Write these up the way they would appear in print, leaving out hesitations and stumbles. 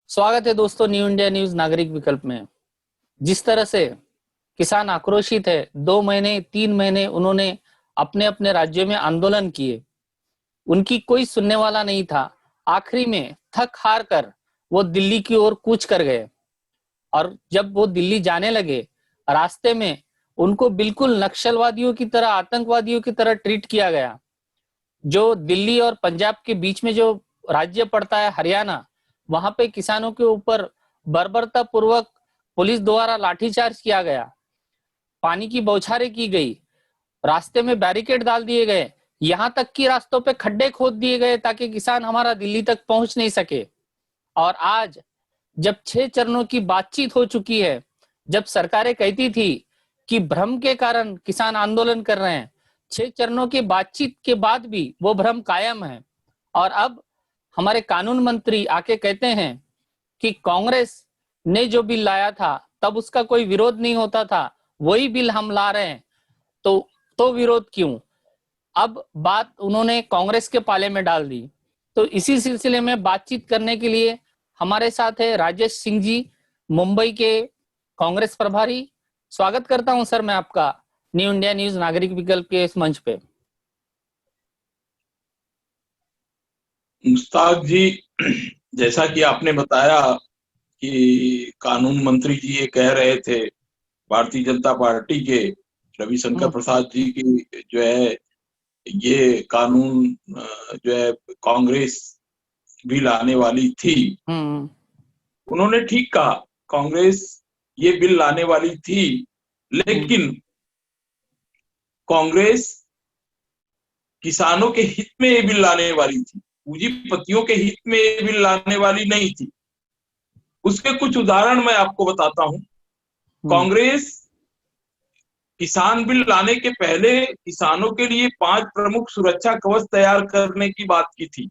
स्वागत है दोस्तों न्यू इंडिया न्यूज नागरिक विकल्प में। जिस तरह से किसान आक्रोशित है, 2 महीने 3 महीने उन्होंने अपने अपने राज्यों में आंदोलन किए, उनकी कोई सुनने वाला नहीं था। आखिरी में थक हार कर वो दिल्ली की ओर कूच कर गए और जब वो दिल्ली जाने लगे, रास्ते में उनको बिल्कुल नक्सलवादियों की तरह, आतंकवादियों की तरह ट्रीट किया गया। जो दिल्ली और पंजाब के बीच में जो राज्य पड़ता है हरियाणा, वहां पे किसानों के ऊपर बर्बरता पूर्वक पुलिस द्वारा लाठीचार्ज किया गया, पानी की बौछारें की गई, रास्ते में बैरिकेड डाल दिए गए, यहाँ तक कि रास्तों पे खड्डे खोद दिए गए ताकि किसान हमारा दिल्ली तक पहुंच नहीं सके। और आज जब 6 चरणों की बातचीत हो चुकी है, जब सरकारें कहती थी कि भ्रम के कारण किसान आंदोलन कर रहे हैं, 6 चरणों की बातचीत के बाद भी वो भ्रम कायम है। और अब हमारे कानून मंत्री आके कहते हैं कि कांग्रेस ने जो बिल लाया था तब उसका कोई विरोध नहीं होता था, वही बिल हम ला रहे हैं, तो विरोध क्यों? अब बात उन्होंने कांग्रेस के पाले में डाल दी। तो इसी सिलसिले में बातचीत करने के लिए हमारे साथ है राजेश सिंह जी, मुंबई के कांग्रेस प्रभारी। स्वागत करता हूं सर मैं आपका न्यू इंडिया न्यूज नागरिक विकल्प के इस मंच पे। मुश्ताक जी, जैसा कि आपने बताया कि कानून मंत्री जी ये कह रहे थे, भारतीय जनता पार्टी के रविशंकर प्रसाद जी की जो है ये कानून जो है कांग्रेस भी लाने वाली थी। उन्होंने ठीक कहा, कांग्रेस ये बिल लाने वाली थी, लेकिन कांग्रेस किसानों के हित में ये बिल लाने वाली थी, पूंजीपतियों के हित में ये बिल लाने वाली नहीं थी। उसके कुछ उदाहरण मैं आपको बताता हूं। कांग्रेस किसान बिल लाने के पहले किसानों के लिए 5 प्रमुख सुरक्षा कवच तैयार करने की बात की थी।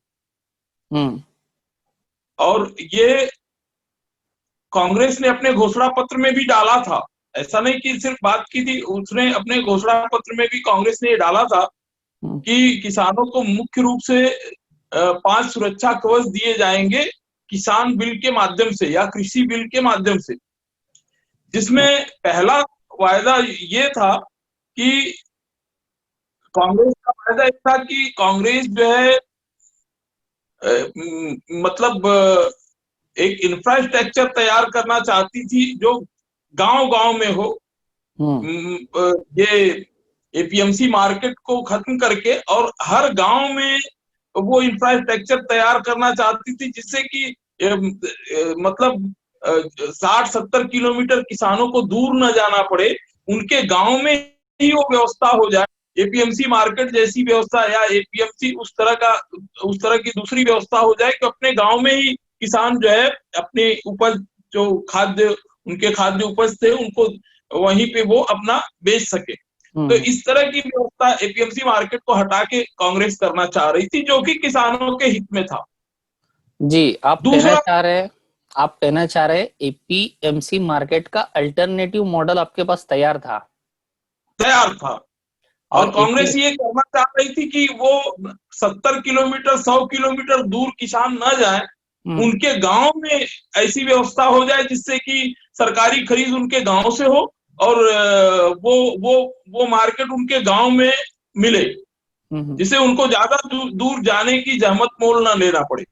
और ये कांग्रेस ने अपने घोषणा पत्र में भी डाला था। ऐसा नहीं कि सिर्फ बात की थी, उसने अपने घोषणा पत्र में भी कांग्रेस ने डाला था कि किसानों को मुख्य रूप से 5 सुरक्षा कवच दिए जाएंगे किसान बिल के माध्यम से या कृषि बिल के माध्यम से, जिसमें पहला वायदा ये था कि कांग्रेस का वायदा एक था कि कांग्रेस जो है मतलब एक इंफ्रास्ट्रक्चर तैयार करना चाहती थी जो गांव-गांव में हो। ये एपीएमसी मार्केट को खत्म करके और हर गांव में वो इंफ्रास्ट्रक्चर तैयार करना चाहती थी, जिससे कि मतलब 60-70 किलोमीटर किसानों को दूर न जाना पड़े, उनके गांव में ही वो व्यवस्था हो जाए। एपीएमसी मार्केट जैसी व्यवस्था या एपीएमसी उस तरह की दूसरी व्यवस्था हो जाए कि अपने गांव में ही किसान जो है अपने उपज, जो उनके खाद्य उपज थे, उनको वहीं पे वो अपना बेच सके। तो इस तरह की व्यवस्था एपीएमसी मार्केट को हटा के कांग्रेस करना चाह रही थी, जो कि किसानों के हित में था। जी, आप कहना चाह रहे एपीएमसी मार्केट का अल्टरनेटिव मॉडल आपके पास तैयार था। और कांग्रेस ये कहना चाह रही थी कि वो 70 किलोमीटर 100 किलोमीटर दूर किसान न जाए, उनके गांव में ऐसी व्यवस्था हो जाए जिससे कि सरकारी खरीद उनके गांव से हो और वो मार्केट उनके गांव में मिले, जिससे उनको ज्यादा दूर जाने की जहमत मोल न लेना पड़े।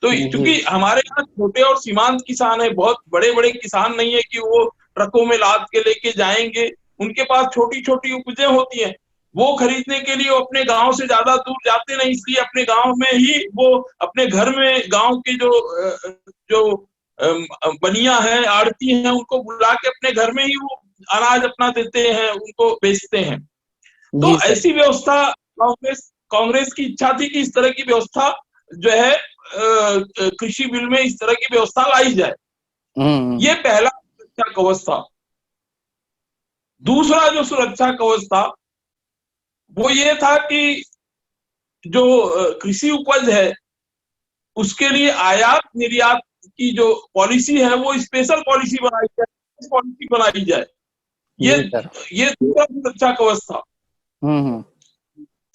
तो क्योंकि हमारे यहाँ छोटे और सीमांत किसान है, बहुत बड़े बड़े किसान नहीं है कि वो ट्रकों में लाद के लेके जाएंगे। उनके पास छोटी छोटी उपजें होती हैं, वो खरीदने के लिए वो अपने गांव से ज्यादा दूर जाते नहीं, इसलिए अपने गांव में ही वो अपने घर में गांव के जो बनिया है, आड़ती हैं, उनको बुला के अपने घर में ही वो अनाज अपना देते हैं, उनको बेचते हैं। तो ऐसी व्यवस्था कांग्रेस की इच्छा थी कि इस तरह की व्यवस्था जो है कृषि बिल में इस तरह की व्यवस्था लाई जाए। ये पहला सुरक्षा कवच था। दूसरा जो सुरक्षा कवच था वो ये था कि जो कृषि उपज है उसके लिए आयात निर्यात की जो पॉलिसी है वो स्पेशल पॉलिसी बनाई जाए। ये दूसरा सुरक्षा कवच था।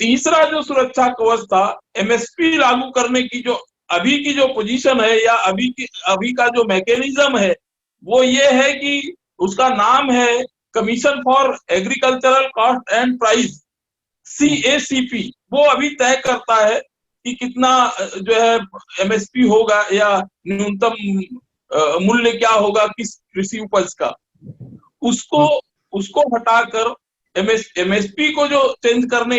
तीसरा जो सुरक्षा कवच था, एमएसपी लागू करने की जो अभी की जो पोजीशन है या अभी का जो मैकेनिज्म है वो ये है कि उसका नाम है commission for agricultural cost and price, CACP। वो अभी तय करता है कि कितना जो है MSP होगा या न्यूनतम मूल्य क्या होगा किस कृषि उपज का। उसको उसको हटाकर MSP को जो चेंज करने,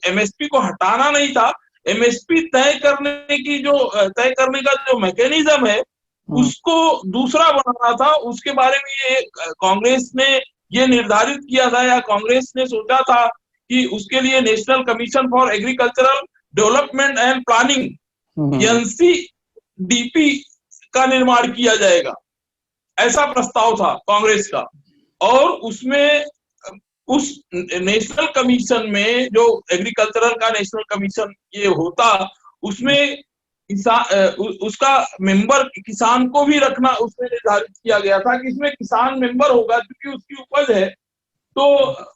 MSP को हटाना नहीं था, MSP तय करने का जो मैकेनिज्म है उसको दूसरा बनाना था। उसके बारे में ये कांग्रेस ने ये निर्धारित किया था या कांग्रेस ने सोचा था कि उसके लिए national commission for agricultural development and planning, NCDP का निर्माण किया जाएगा, ऐसा प्रस्ताव था कांग्रेस का। और उसमें उस नेशनल कमीशन में जो एग्रीकल्चरल का नेशनल कमीशन ये होता, उसमें उसका मेंबर किसान को भी रखना उसमें निर्धारित किया गया था कि इसमें किसान मेंबर होगा, क्योंकि उसकी उपज है तो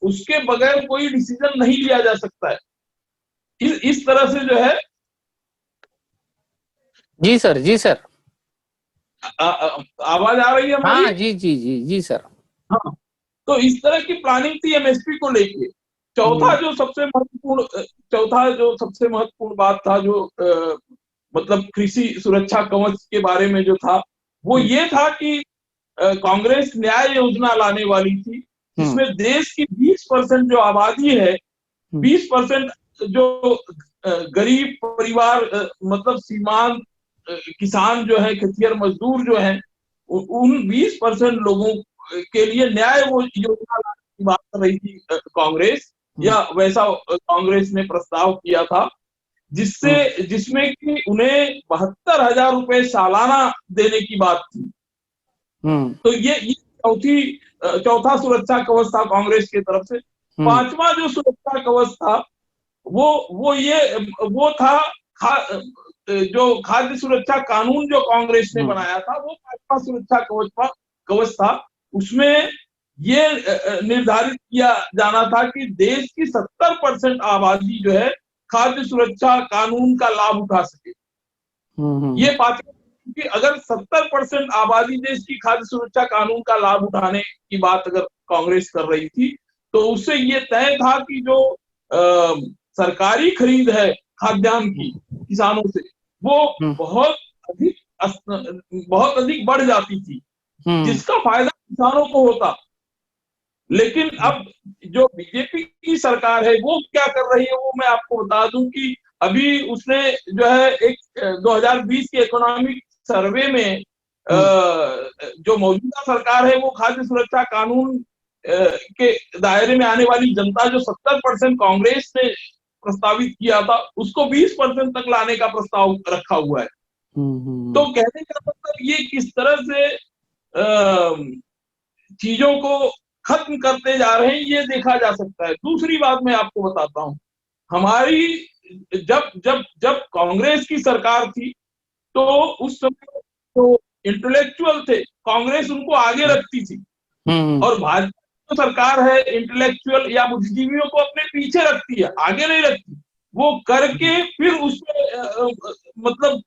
उसके बगैर कोई डिसीजन नहीं लिया जा सकता है। इस तरह से जो है। जी सर, जी सर। आवाज आ रही है हमारी? हाँ जी जी जी जी सर। हाँ, तो इस तरह की प्लानिंग थी MSP को लेके। चौथा जो सबसे महत्वपूर्ण बात था जो मतलब कृषि सुरक्षा कवच के बारे में जो था वो ये था कि कांग्रेस न्याय योजना लाने वाली थी, जिसमें देश की 20% जो आबादी है, 20% जो गरीब परिवार मतलब सीमांत किसान जो है, खेतिहर मजदूर जो है, उन 20% लोगों के लिए न्याय वो योजना लाने की बात कर रही थी कांग्रेस, या वैसा कांग्रेस ने प्रस्ताव किया था, जिसमें कि उन्हें 72,000 रुपए सालाना देने की बात थी। तो ये चौथा सुरक्षा कवच था कांग्रेस की तरफ से। पांचवा जो सुरक्षा कवच था वो था जो खाद्य सुरक्षा कानून जो कांग्रेस ने बनाया था, वो पांचवा सुरक्षा कवच था। उसमें ये निर्धारित किया जाना था कि देश की 70% आबादी जो है खाद्य सुरक्षा कानून का लाभ उठा सके। ये पांचवा, कि अगर 70% आबादी देश की खाद्य सुरक्षा कानून का लाभ उठाने की बात अगर कांग्रेस कर रही थी, तो उससे ये तय था कि जो सरकारी खरीद है खाद्यान्न की किसानों से, वो बहुत अधिक बढ़ जाती थी, जिसका फायदा किसानों को होता। लेकिन अब जो बीजेपी की सरकार है वो क्या कर रही है, वो मैं आपको बता दूं कि अभी उसने जो है एक 2020 के इकोनॉमिक सर्वे में जो मौजूदा सरकार है वो खाद्य सुरक्षा कानून के दायरे में आने वाली जनता जो 70% कांग्रेस ने प्रस्तावित किया था, उसको 20% तक लाने का प्रस्ताव रखा हुआ है। तो कहने का मतलब ये किस तरह से चीजों को खत्म करते जा रहे हैं ये देखा जा सकता है। दूसरी बात मैं आपको बताता हूं, हमारी जब जब जब कांग्रेस की सरकार थी तो उस समय तो इंटेलेक्चुअल थे, कांग्रेस उनको आगे रखती थी, और भाजपा जो सरकार है इंटेलेक्चुअल या बुद्धिजीवियों को अपने पीछे रखती है, आगे नहीं रखती। वो करके फिर उसमें मतलब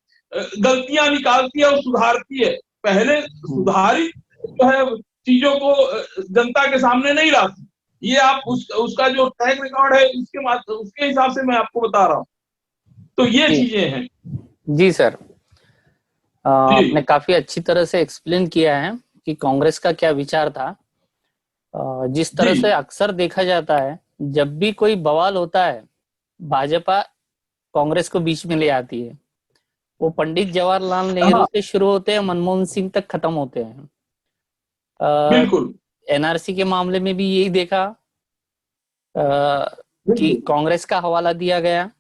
गलतियां निकालती है और सुधारती है। पहले सुधारित जो है चीजों को जनता के सामने नहीं लाती। ये आप उसका जो ट्रैक रिकॉर्ड है उसके हिसाब से मैं आपको बता रहा हूँ। तो ये चीजें हैं। जी सर, आपने काफी अच्छी तरह से एक्सप्लेन किया है कि कांग्रेस का क्या विचार था। जिस तरह से अक्सर देखा जाता है, जब भी कोई बवाल होता है भाजपा कांग्रेस को बीच में ले आती है। वो पंडित जवाहरलाल नेहरू से शुरू होते हैं, मनमोहन सिंह तक खत्म होते हैं। बिल्कुल। NRC के मामले में भी यही देखा कि कांग्रेस का हवाला दिया गया।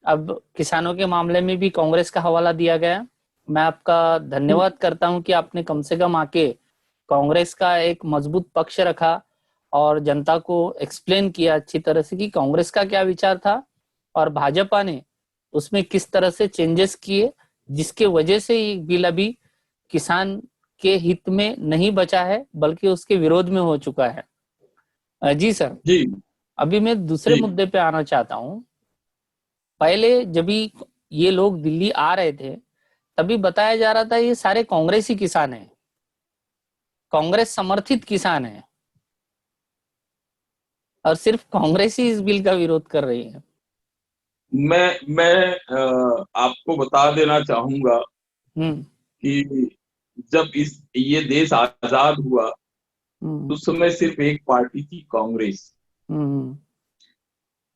अब किसानों के मामले में भी कांग्रेस का हवाला दिया गया। मैं आपका धन्यवाद करता हूं कि आपने कम से कम आके कांग्रेस का एक मजबूत पक्ष रखा और जनता को एक्सप्लेन किया अच्छी तरह से कि कांग्रेस का क्या विचार था और भाजपा ने उसमें किस तरह से चेंजेस किए, जिसके वजह से ये बिल अभी किसान के हित में नहीं बचा है बल्कि उसके विरोध में हो चुका है। जी सर, जी। अभी मैं दूसरे मुद्दे पे आना चाहता हूँ। पहले जब भी ये लोग दिल्ली आ रहे थे तभी बताया जा रहा था ये सारे कांग्रेसी किसान हैं, कांग्रेस समर्थित किसान हैं, और सिर्फ कांग्रेस ही इस बिल का विरोध कर रही है। मैं आपको बता देना चाहूंगा हम्म कि जब ये देश आजाद हुआ, हम्म उस समय सिर्फ एक पार्टी थी, कांग्रेस। हम्म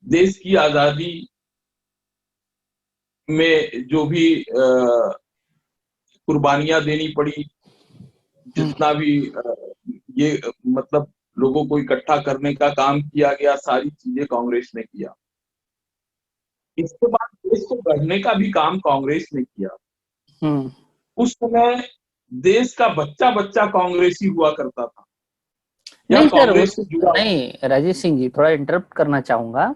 देश की आजादी में जो भी कुर्बानियां देनी पड़ी, हम्म जितना भी ये मतलब लोगों को इकट्ठा करने का काम किया गया, सारी चीजें कांग्रेस ने किया। इसके बाद देश को गढ़ने का भी काम कांग्रेस ने किया। हम्म। उस समय देश का बच्चा बच्चा कांग्रेसी हुआ करता था या नहीं सर, कांग्रेस उस से जुड़ा। नहीं राजेश सिंह जी, थोड़ा इंटरप्ट करना चाहूंगा।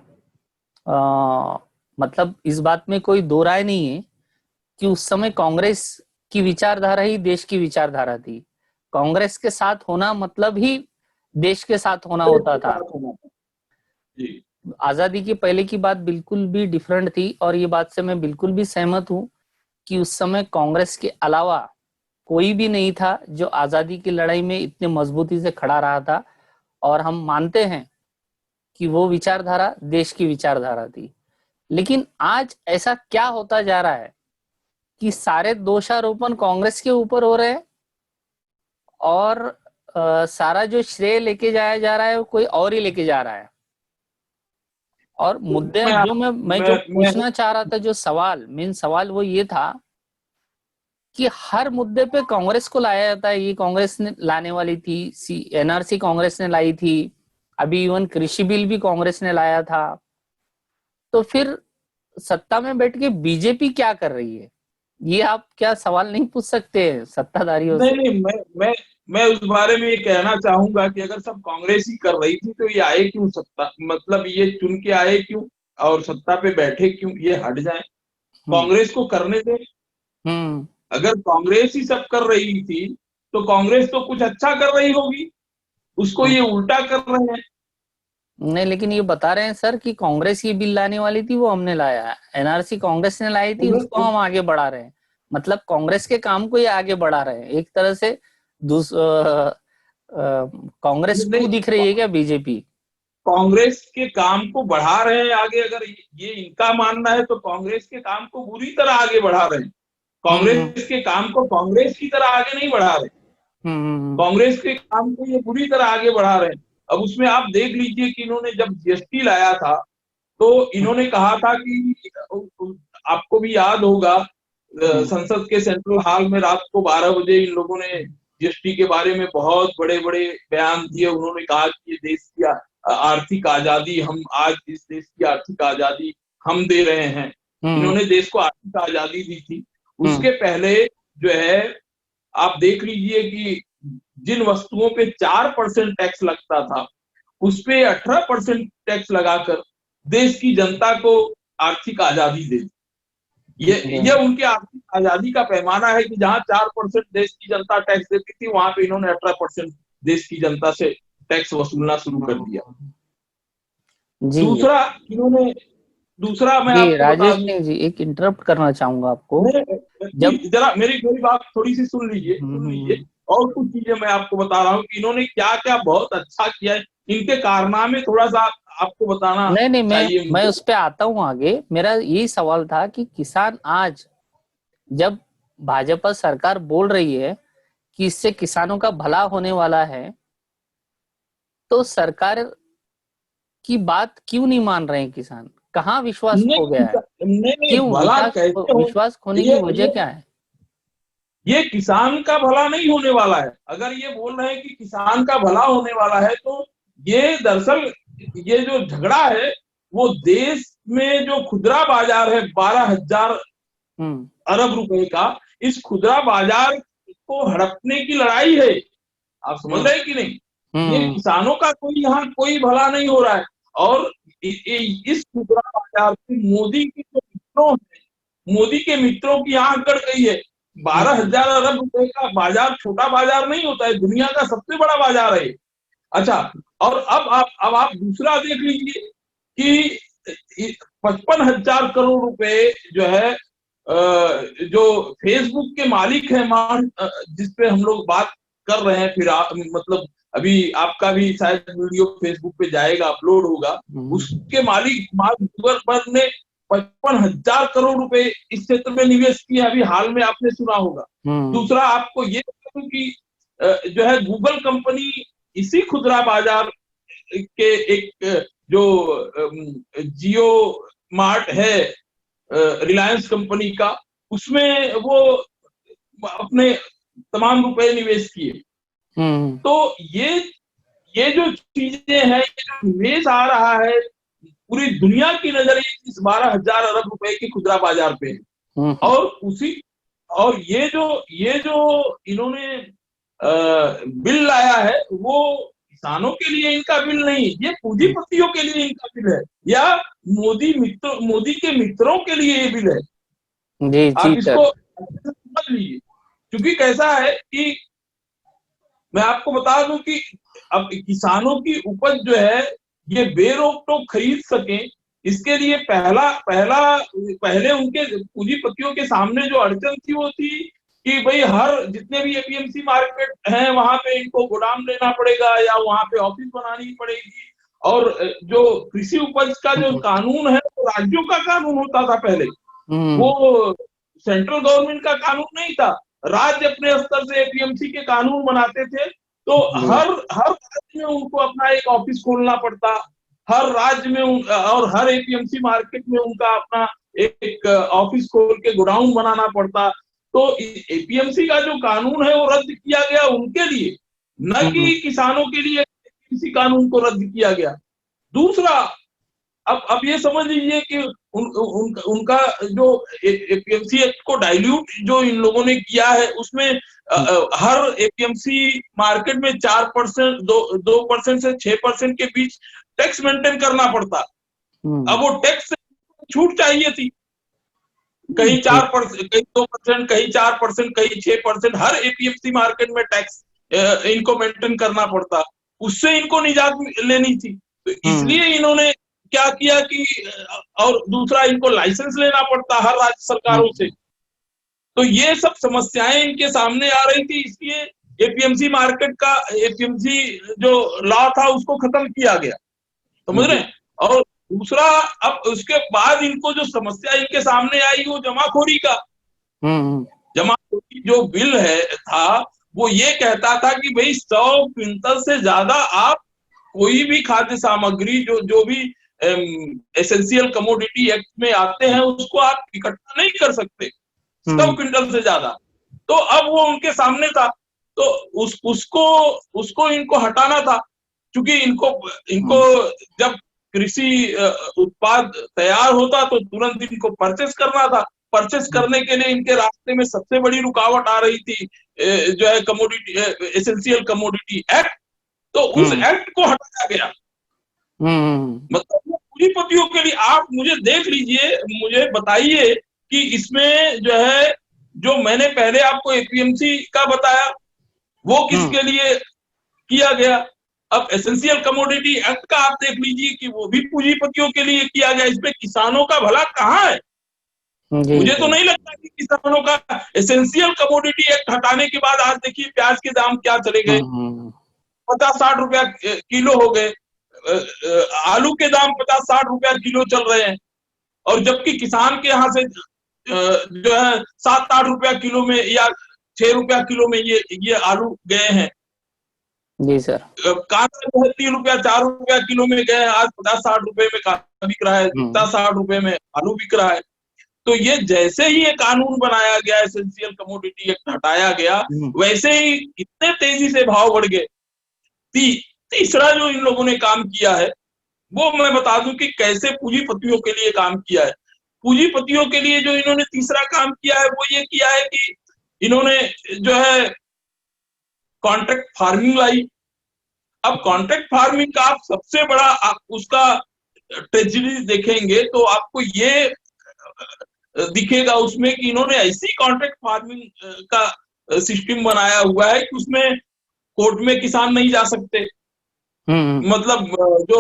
मतलब इस बात में कोई दो राय नहीं है कि उस समय कांग्रेस की विचारधारा ही देश की विचारधारा थी। कांग्रेस के साथ होना मतलब ही देश के साथ होना देश होता के था। साथ होना था। जी। आजादी के पहले की बात बिल्कुल भी डिफरेंट थी, और ये बात से मैं बिल्कुल भी सहमत हूं कि उस समय कांग्रेस के अलावा कोई भी नहीं था जो आजादी की लड़ाई में इतने मजबूती से खड़ा रहा था। और हम मानते हैं कि वो विचारधारा देश की विचारधारा थी। लेकिन आज ऐसा क्या होता जा रहा है कि सारे दोषारोपण कांग्रेस के ऊपर हो रहे हैं, और सारा जो श्रेय लेके जाया जा रहा है वो कोई और ही लेके जा रहा है। और मुद्दे मैं जो मैं जो मैं पूछना चाह रहा था, जो सवाल मेन सवाल वो ये था कि हर मुद्दे पे कांग्रेस को लाया जाता है। ये कांग्रेस ने लाने वाली थी, एनआरसी कांग्रेस ने लाई थी, अभी इवन कृषि बिल भी कांग्रेस ने लाया था। तो फिर सत्ता में बैठ के बीजेपी क्या कर रही है, ये आप क्या सवाल नहीं पूछ सकते सत्ताधारियों नहीं से? नहीं मैं उस बारे में ये कहना चाहूंगा कि अगर सब कांग्रेस ही कर रही थी तो ये आए क्यों सत्ता, मतलब ये चुन के आए क्यों और सत्ता पे बैठे क्यों, ये हट जाए, हम्म कांग्रेस को करने दें। हम्म। अगर कांग्रेस ही सब कर रही थी तो कांग्रेस तो कुछ अच्छा कर रही होगी, उसको हम्म। ये उल्टा कर रहे हैं। नहीं, लेकिन ये बता रहे हैं सर कि कांग्रेस ये बिल लाने वाली थी, वो हमने लाया है। एनआरसी कांग्रेस ने लाई थी, उसको उन्हें हम आगे बढ़ा रहे हैं। मतलब कांग्रेस के काम को ये आगे बढ़ा रहे हैं एक तरह से। कांग्रेस नहीं, को दिख रही है क्या बीजेपी? कांग्रेस के काम को बढ़ा रहे हैं आगे, अगर ये इनका मानना है तो कांग्रेस के काम को बुरी तरह आगे बढ़ा रहे हैं। हम्म कांग्रेस के काम को कांग्रेस की तरह आगे नहीं बढ़ा रहे, हम्म कांग्रेस के काम को ये बुरी तरह आगे बढ़ा रहे हैं। अब उसमें आप देख लीजिए कि इन्होंने जब जीएसटी लाया था तो इन्होंने कहा था कि आपको भी याद होगा, हम्म संसद के सेंट्रल हॉल में रात को 12 बजे इन लोगों ने जीएसटी के बारे में बहुत बड़े बड़े बयान दिए। उन्होंने कहा कि ये देश की आर्थिक आजादी, हम आज इस देश की आर्थिक आजादी हम दे रहे हैं। हम्म इन्होंने देश को आर्थिक आजादी दी थी। हम्म उसके पहले जो है, आप देख लीजिए कि जिन वस्तुओं पे 4% टैक्स लगता था उस पे 18% टैक्स लगाकर देश की जनता को आर्थिक आजादी दे दी। ये उनके आर्थिक आजादी का पैमाना है कि जहां 4% देश की जनता टैक्स देती थी, वहां पे इन्होंने 18% देश की जनता से टैक्स वसूलना शुरू कर दिया। जी दूसरा इन्होंने दूसरा मैं जी आपको बता राजेश दूं। सिंह जी, एक इंटरप्ट करना चाहूंगा आपको। जब जरा मेरी मेरी बात थोड़ी सी सुन लीजिए। हम्म। और कुछ चीजें मैं आपको बता रहा हूँ कि इन्होंने क्या क्या बहुत अच्छा किया है, इनके कारनामे थोड़ा सा आपको बताना नहीं नहीं, चाहिए मैं मुझे। उस पे आता हूँ आगे। मेरा यही सवाल था कि किसान आज जब भाजपा सरकार बोल रही है कि इससे किसानों का भला होने वाला है, तो सरकार की बात क्यों नहीं मान रहे हैं किसान? कहाँ विश्वास खो गया है? नहीं, क्यों भला कैसे हो। विश्वास खोने की ये वजह ये क्या है? ये किसान का भला नहीं होने वाला है। अगर ये बोल रहे हैं कि किसान का भला होने वाला है तो ये दरअसल ये जो झगड़ा है वो देश में जो खुदरा बाजार है 12,000 हम्म अरब रुपए का, इस खुदरा बाजार को हड़पने की लड़ाई है। आप समझ हम्म रहे हैं कि नहीं? ये हम्म किसानों का कोई यहाँ कोई भला नहीं हो रहा है। और इस खुदरा बाजार से मोदी के जो मित्रों हैं, मोदी के मित्रों की आंख गड़ गई है। बारह हम्म हजार अरब रुपए का बाजार छोटा बाजार नहीं होता है, दुनिया का सबसे बड़ा बाजार है। अच्छा, और अब आप दूसरा देख लीजिए कि 55,000 करोड़ रुपए जो है जो फेसबुक के मालिक है जिसपे हम लोग बात कर रहे हैं, फिर मतलब अभी आपका भी शायद वीडियो फेसबुक पे जाएगा, अपलोड होगा, उसके मालिक मार्क जुकरबर्ग ने 55,000 करोड़ रुपए इस क्षेत्र में निवेश किया, अभी हाल में आपने सुना होगा। दूसरा आपको ये कहूं कि जो है गूगल कंपनी इसी खुदरा बाजार के एक जो जियो मार्ट है रिलायंस कंपनी का, उसमें वो अपने तमाम रुपए निवेश किए। तो ये जो चीजें हैं, ये जो निवेश आ रहा है, पूरी दुनिया की नजर इस 12,000 अरब रुपए की खुदरा बाजार पे है। और ये जो इन्होंने बिल लाया है, वो किसानों के लिए इनका बिल नहीं, ये पूंजीपतियों के लिए इनका बिल है, या मोदी के मित्रों के लिए ये बिल है। जी, आप जी, इसको समझ लीजिए, क्योंकि कैसा है कि मैं आपको बता दूं कि अब किसानों की उपज जो है ये बेरोक टोक खरीद सके, इसके लिए पहले उनके पूंजीपतियों के सामने जो अड़चन थी वो थी कि भाई हर जितने भी एपीएमसी मार्केट हैं वहां पे इनको गोदाम लेना पड़ेगा या वहां पे ऑफिस बनानी पड़ेगी। और जो कृषि उपज का जो कानून है वो राज्यों का कानून होता था पहले, वो सेंट्रल गवर्नमेंट का कानून नहीं था। राज्य अपने स्तर से एपीएमसी के कानून बनाते थे, तो हर राज्य में उनको अपना एक ऑफिस खोलना पड़ता, हर राज्य में और हर एपीएमसी मार्केट में उनका अपना एक ऑफिस खोल के गोडाउन बनाना पड़ता। तो एपीएमसी का जो कानून है वो रद्द किया गया उनके लिए, न कि किसानों के लिए एपीएमसी कानून को रद्द किया गया। दूसरा, अब ये समझ लीजिए कि उनका जो एपीएमसी एक्ट को डाइल्यूट जो इन लोगों ने किया है, उसमें हर एपीएमसी मार्केट में 4%, 2% से 6% के बीच टैक्स मेंटेन करना पड़ता। अब वो टैक्स छूट चाहिए थी, कहीं 4%, कहीं 2%, कहीं 4%, कहीं 6%, हर एपीएमसी मार्केट में टैक्स इनको मेंटेन करना पड़ता, उससे इनको निजात लेनी थी। तो इसलिए इन्होंने क्या किया कि, और दूसरा इनको लाइसेंस लेना पड़ता हर राज्य सरकारों से। तो ये सब समस्याएं इनके सामने आ रही थी, इसलिए एपीएमसी मार्केट का एपीएमसी जो लॉ था उसको खत्म किया गया, समझ रहे हैं। और दूसरा, अब उसके बाद इनको जो समस्या इनके सामने आई वो जमाखोरी का। जमाखोरी जो बिल था वो ये कहता था कि भाई 100 क्विंटल से ज्यादा आप कोई भी खाद्य सामग्री जो भी एसेंशियल कमोडिटी एक्ट में आते हैं उसको आप इकट्ठा नहीं कर सकते 100 क्विंटल से ज्यादा। तो अब वो उनके सामने था, तो उसको इनको हटाना था, क्योंकि इनको जब कृषि उत्पाद तैयार होता तो तुरंत इनको परचेस करना था। परचेस करने के लिए इनके रास्ते में सबसे बड़ी रुकावट आ रही थी जो है कमोडिटी एसेंशियल कमोडिटी एक्ट, तो उस एक्ट को हटाया गया। मतलब पूंजीपतियों के लिए आप मुझे देख लीजिए, मुझे बताइए कि इसमें जो है, जो मैंने पहले आपको एपीएमसी का बताया वो किसके लिए किया गया, अब एसेंशियल कमोडिटी एक्ट का आप देख लीजिए कि वो भी पूंजीपतियों के लिए किया गया। इसमें किसानों का भला कहाँ है? मुझे तो नहीं लगता कि किसानों का एसेंशियल कमोडिटी एक्ट हटाने के बाद आज देखिए प्याज के दाम क्या चले गए, 50-60 रुपया किलो हो गए, आलू के दाम 50-60 रुपया किलो चल रहे हैं, और जबकि किसान के यहाँ से जो है 7-8 रुपया किलो में या 6 रुपया किलो में ये आलू गए हैं। जी सर। कांदा जो है 3 रुपया 4 रुपया किलो में गए हैं, आज 50-60 रुपए में कांदा बिक रहा है, 50-60 रुपए में आलू बिक रहा है। तो ये जैसे ही ये कानून बनाया गया, एसेंशियल कमोडिटी एक्ट हटाया गया, वैसे ही इतने तेजी से भाव बढ़ गए। तीसरा जो इन लोगों ने काम किया है वो मैं बता दूं कि कैसे पूंजीपतियों के लिए काम किया है। पूंजीपतियों के लिए जो इन्होंने तीसरा काम किया है वो ये किया है कि इन्होंने जो है कॉन्ट्रैक्ट फार्मिंग लाई। अब कॉन्ट्रैक्ट फार्मिंग का आप सबसे बड़ा आप उसका ट्रेजेडी देखेंगे तो आपको ये दिखेगा उसमें कि इन्होंने ऐसी कॉन्ट्रैक्ट फार्मिंग का सिस्टम बनाया हुआ है कि उसमें कोर्ट में किसान नहीं जा सकते। मतलब जो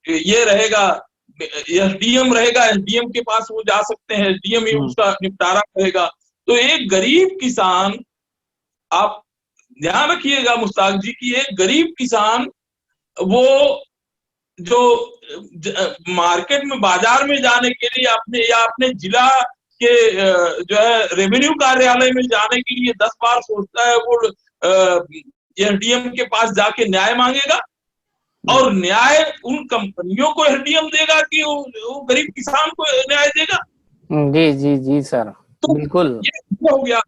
ये रहेगा एसडीएम रहेगा, एसडीएम के पास वो जा सकते हैं, एसडीएम ही उसका निपटारा करेगा। तो एक गरीब किसान, आप ध्यान रखिएगा मुश्ताक जी की, एक गरीब किसान वो जो मार्केट में, बाजार में जाने के लिए अपने या अपने जिला के जो है रेवेन्यू कार्यालय में जाने के लिए 10 बार सोचता है, वो एसडीएम के पास जाके न्याय मांगेगा, और न्याय उन कंपनियों को एसडीएम देगा कि वो गरीब किसान को न्याय देगा? जी जी जी सर, तो बिल्कुल। ये हो गया।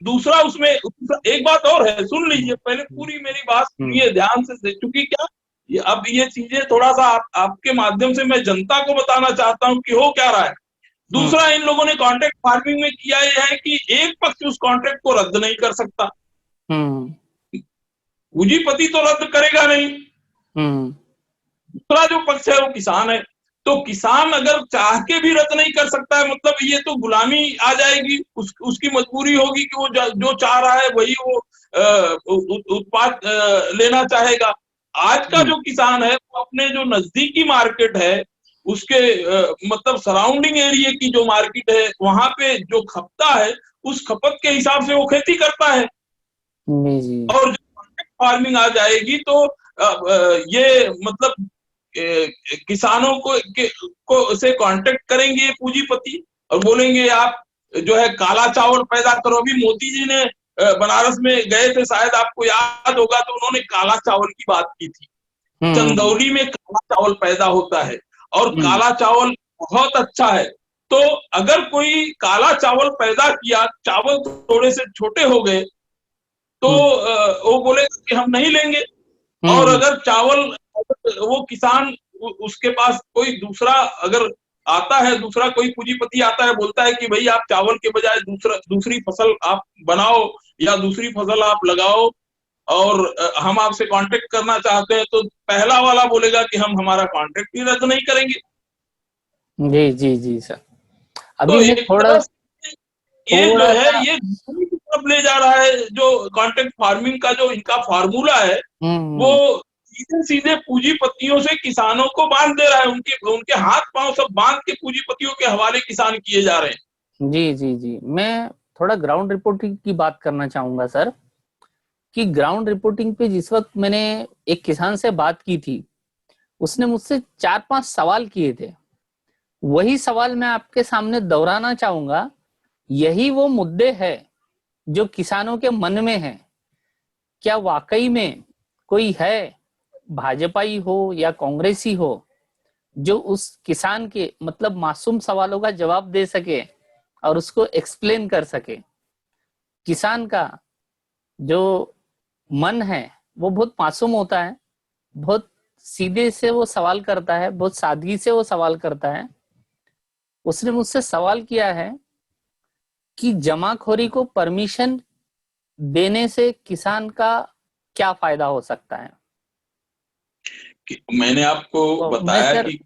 दूसरा उसमें एक बात और है, सुन लीजिए, पहले पूरी मेरी बात सुनिए ध्यान से, क्योंकि क्या अब ये चीजें थोड़ा सा आपके माध्यम से मैं जनता को बताना चाहता हूँ कि हो क्या रहा है। दूसरा, इन लोगों ने कॉन्ट्रैक्ट फार्मिंग में किया यह है कि एक पक्ष उस कॉन्ट्रैक्ट को रद्द नहीं कर सकता, पूंजीपति तो रद्द करेगा नहीं, दूसरा जो पक्ष है वो किसान है। तो किसान अगर चाह के भी रद्द नहीं कर सकता है, मतलब ये तो गुलामी आ जाएगी, उसकी मजबूरी होगी कि वो जो चाह रहा है वही वो उत्पाद लेना चाहेगा। आज का जो किसान है वो अपने जो नजदीकी मार्केट है उसके मतलब सराउंडिंग एरिया की जो मार्केट है वहां पे जो खपता है उस खपत के हिसाब से वो खेती करता है। और जब फार्मिंग आ जाएगी तो ये मतलब किसानों को से कांटेक्ट करेंगे पूंजीपति और बोलेंगे आप जो है काला चावल पैदा करो। अभी मोदी जी ने बनारस में गए थे, शायद आपको याद होगा, तो उन्होंने काला चावल की बात की थी। चंदौली में काला चावल पैदा होता है और काला चावल बहुत अच्छा है। तो अगर कोई काला चावल पैदा किया, चावल थोड़े से छोटे हो गए, तो वो बोलेगा कि हम नहीं लेंगे। और अगर चावल वो किसान उसके पास कोई दूसरा अगर आता है, दूसरा कोई पूंजीपति आता है, बोलता है कि भाई आप चावल के बजाय दूसरी फसल आप बनाओ या दूसरी फसल आप लगाओ और हम आपसे कांटेक्ट करना चाहते हैं, तो पहला वाला बोलेगा कि हम हमारा कांटेक्ट ही रद्द नहीं करेंगे। जी जी जी सर, अभी तो मैं थोड़ा ये जो है ये की तरफ ले जा रहा है। जो कांटेक्ट फार्मिंग का जो इनका फार्मूला है वो सीधे सीधे पूंजीपतियों से किसानों को बांध दे रहा है, उनके हाथ पांव सब बांध के पूंजीपतियों के हवाले किसान किए जा रहे हैं। जी जी जी, मैं थोड़ा ग्राउंड रिपोर्टिंग की बात करना चाहूंगा सर, कि ग्राउंड रिपोर्टिंग पे जिस वक्त मैंने एक किसान से बात की थी, उसने मुझसे 4-5 सवाल किए थे। वही सवाल मैं आपके सामने दोहराना चाहूंगा। यही वो मुद्दे हैं जो किसानों के मन में है। क्या वाकई में कोई है, भाजपाई हो या कांग्रेसी हो, जो उस किसान के मतलब मासूम सवालों का जवाब दे सके और उसको एक्सप्लेन कर सके? किसान का जो मन है वो बहुत मासूम होता है, बहुत सीधे से वो सवाल करता है, बहुत सादगी से वो सवाल करता है। उसने मुझसे सवाल किया है कि जमाखोरी को परमिशन देने से किसान का क्या फायदा हो सकता है। मैंने आपको बताया मैं सर कि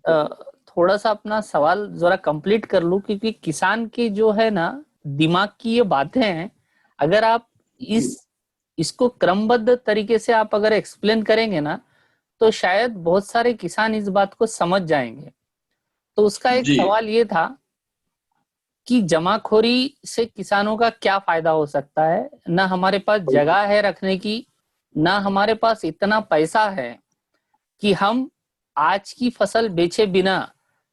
थोड़ा सा अपना सवाल जरा कंप्लीट कर लूं, क्योंकि किसान की जो है ना दिमाग की ये बातें हैं, अगर आप इसको क्रमबद्ध तरीके से आप अगर एक्सप्लेन करेंगे ना, तो शायद बहुत सारे किसान इस बात को समझ जाएंगे। तो उसका एक सवाल ये था कि जमाखोरी से किसानों का क्या फायदा हो सकता है। ना हमारे पास जगह है रखने की, ना हमारे पास इतना पैसा है कि हम आज की फसल बेचे बिना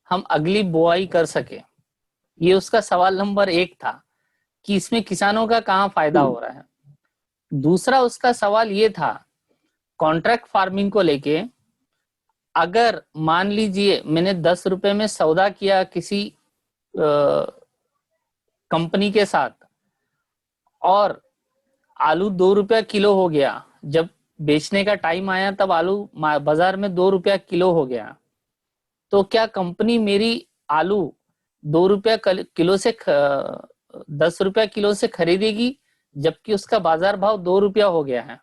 हम अगली बुआई कर सके। ये उसका सवाल नंबर 1 था कि इसमें किसानों का कहाँ फायदा हो रहा है। दूसरा उसका सवाल ये था कॉन्ट्रैक्ट फार्मिंग को लेके। अगर मान लीजिए मैंने 10 रुपए में सौदा किया किसी कंपनी के साथ और आलू 2 रुपया किलो हो गया, जब बेचने का टाइम आया तब आलू बाजार में 2 रुपया किलो हो गया, तो क्या कंपनी मेरी आलू 2 रुपया किलो से 10 रुपया किलो से खरीदेगी, जबकि उसका बाजार भाव 2 रुपया हो गया है?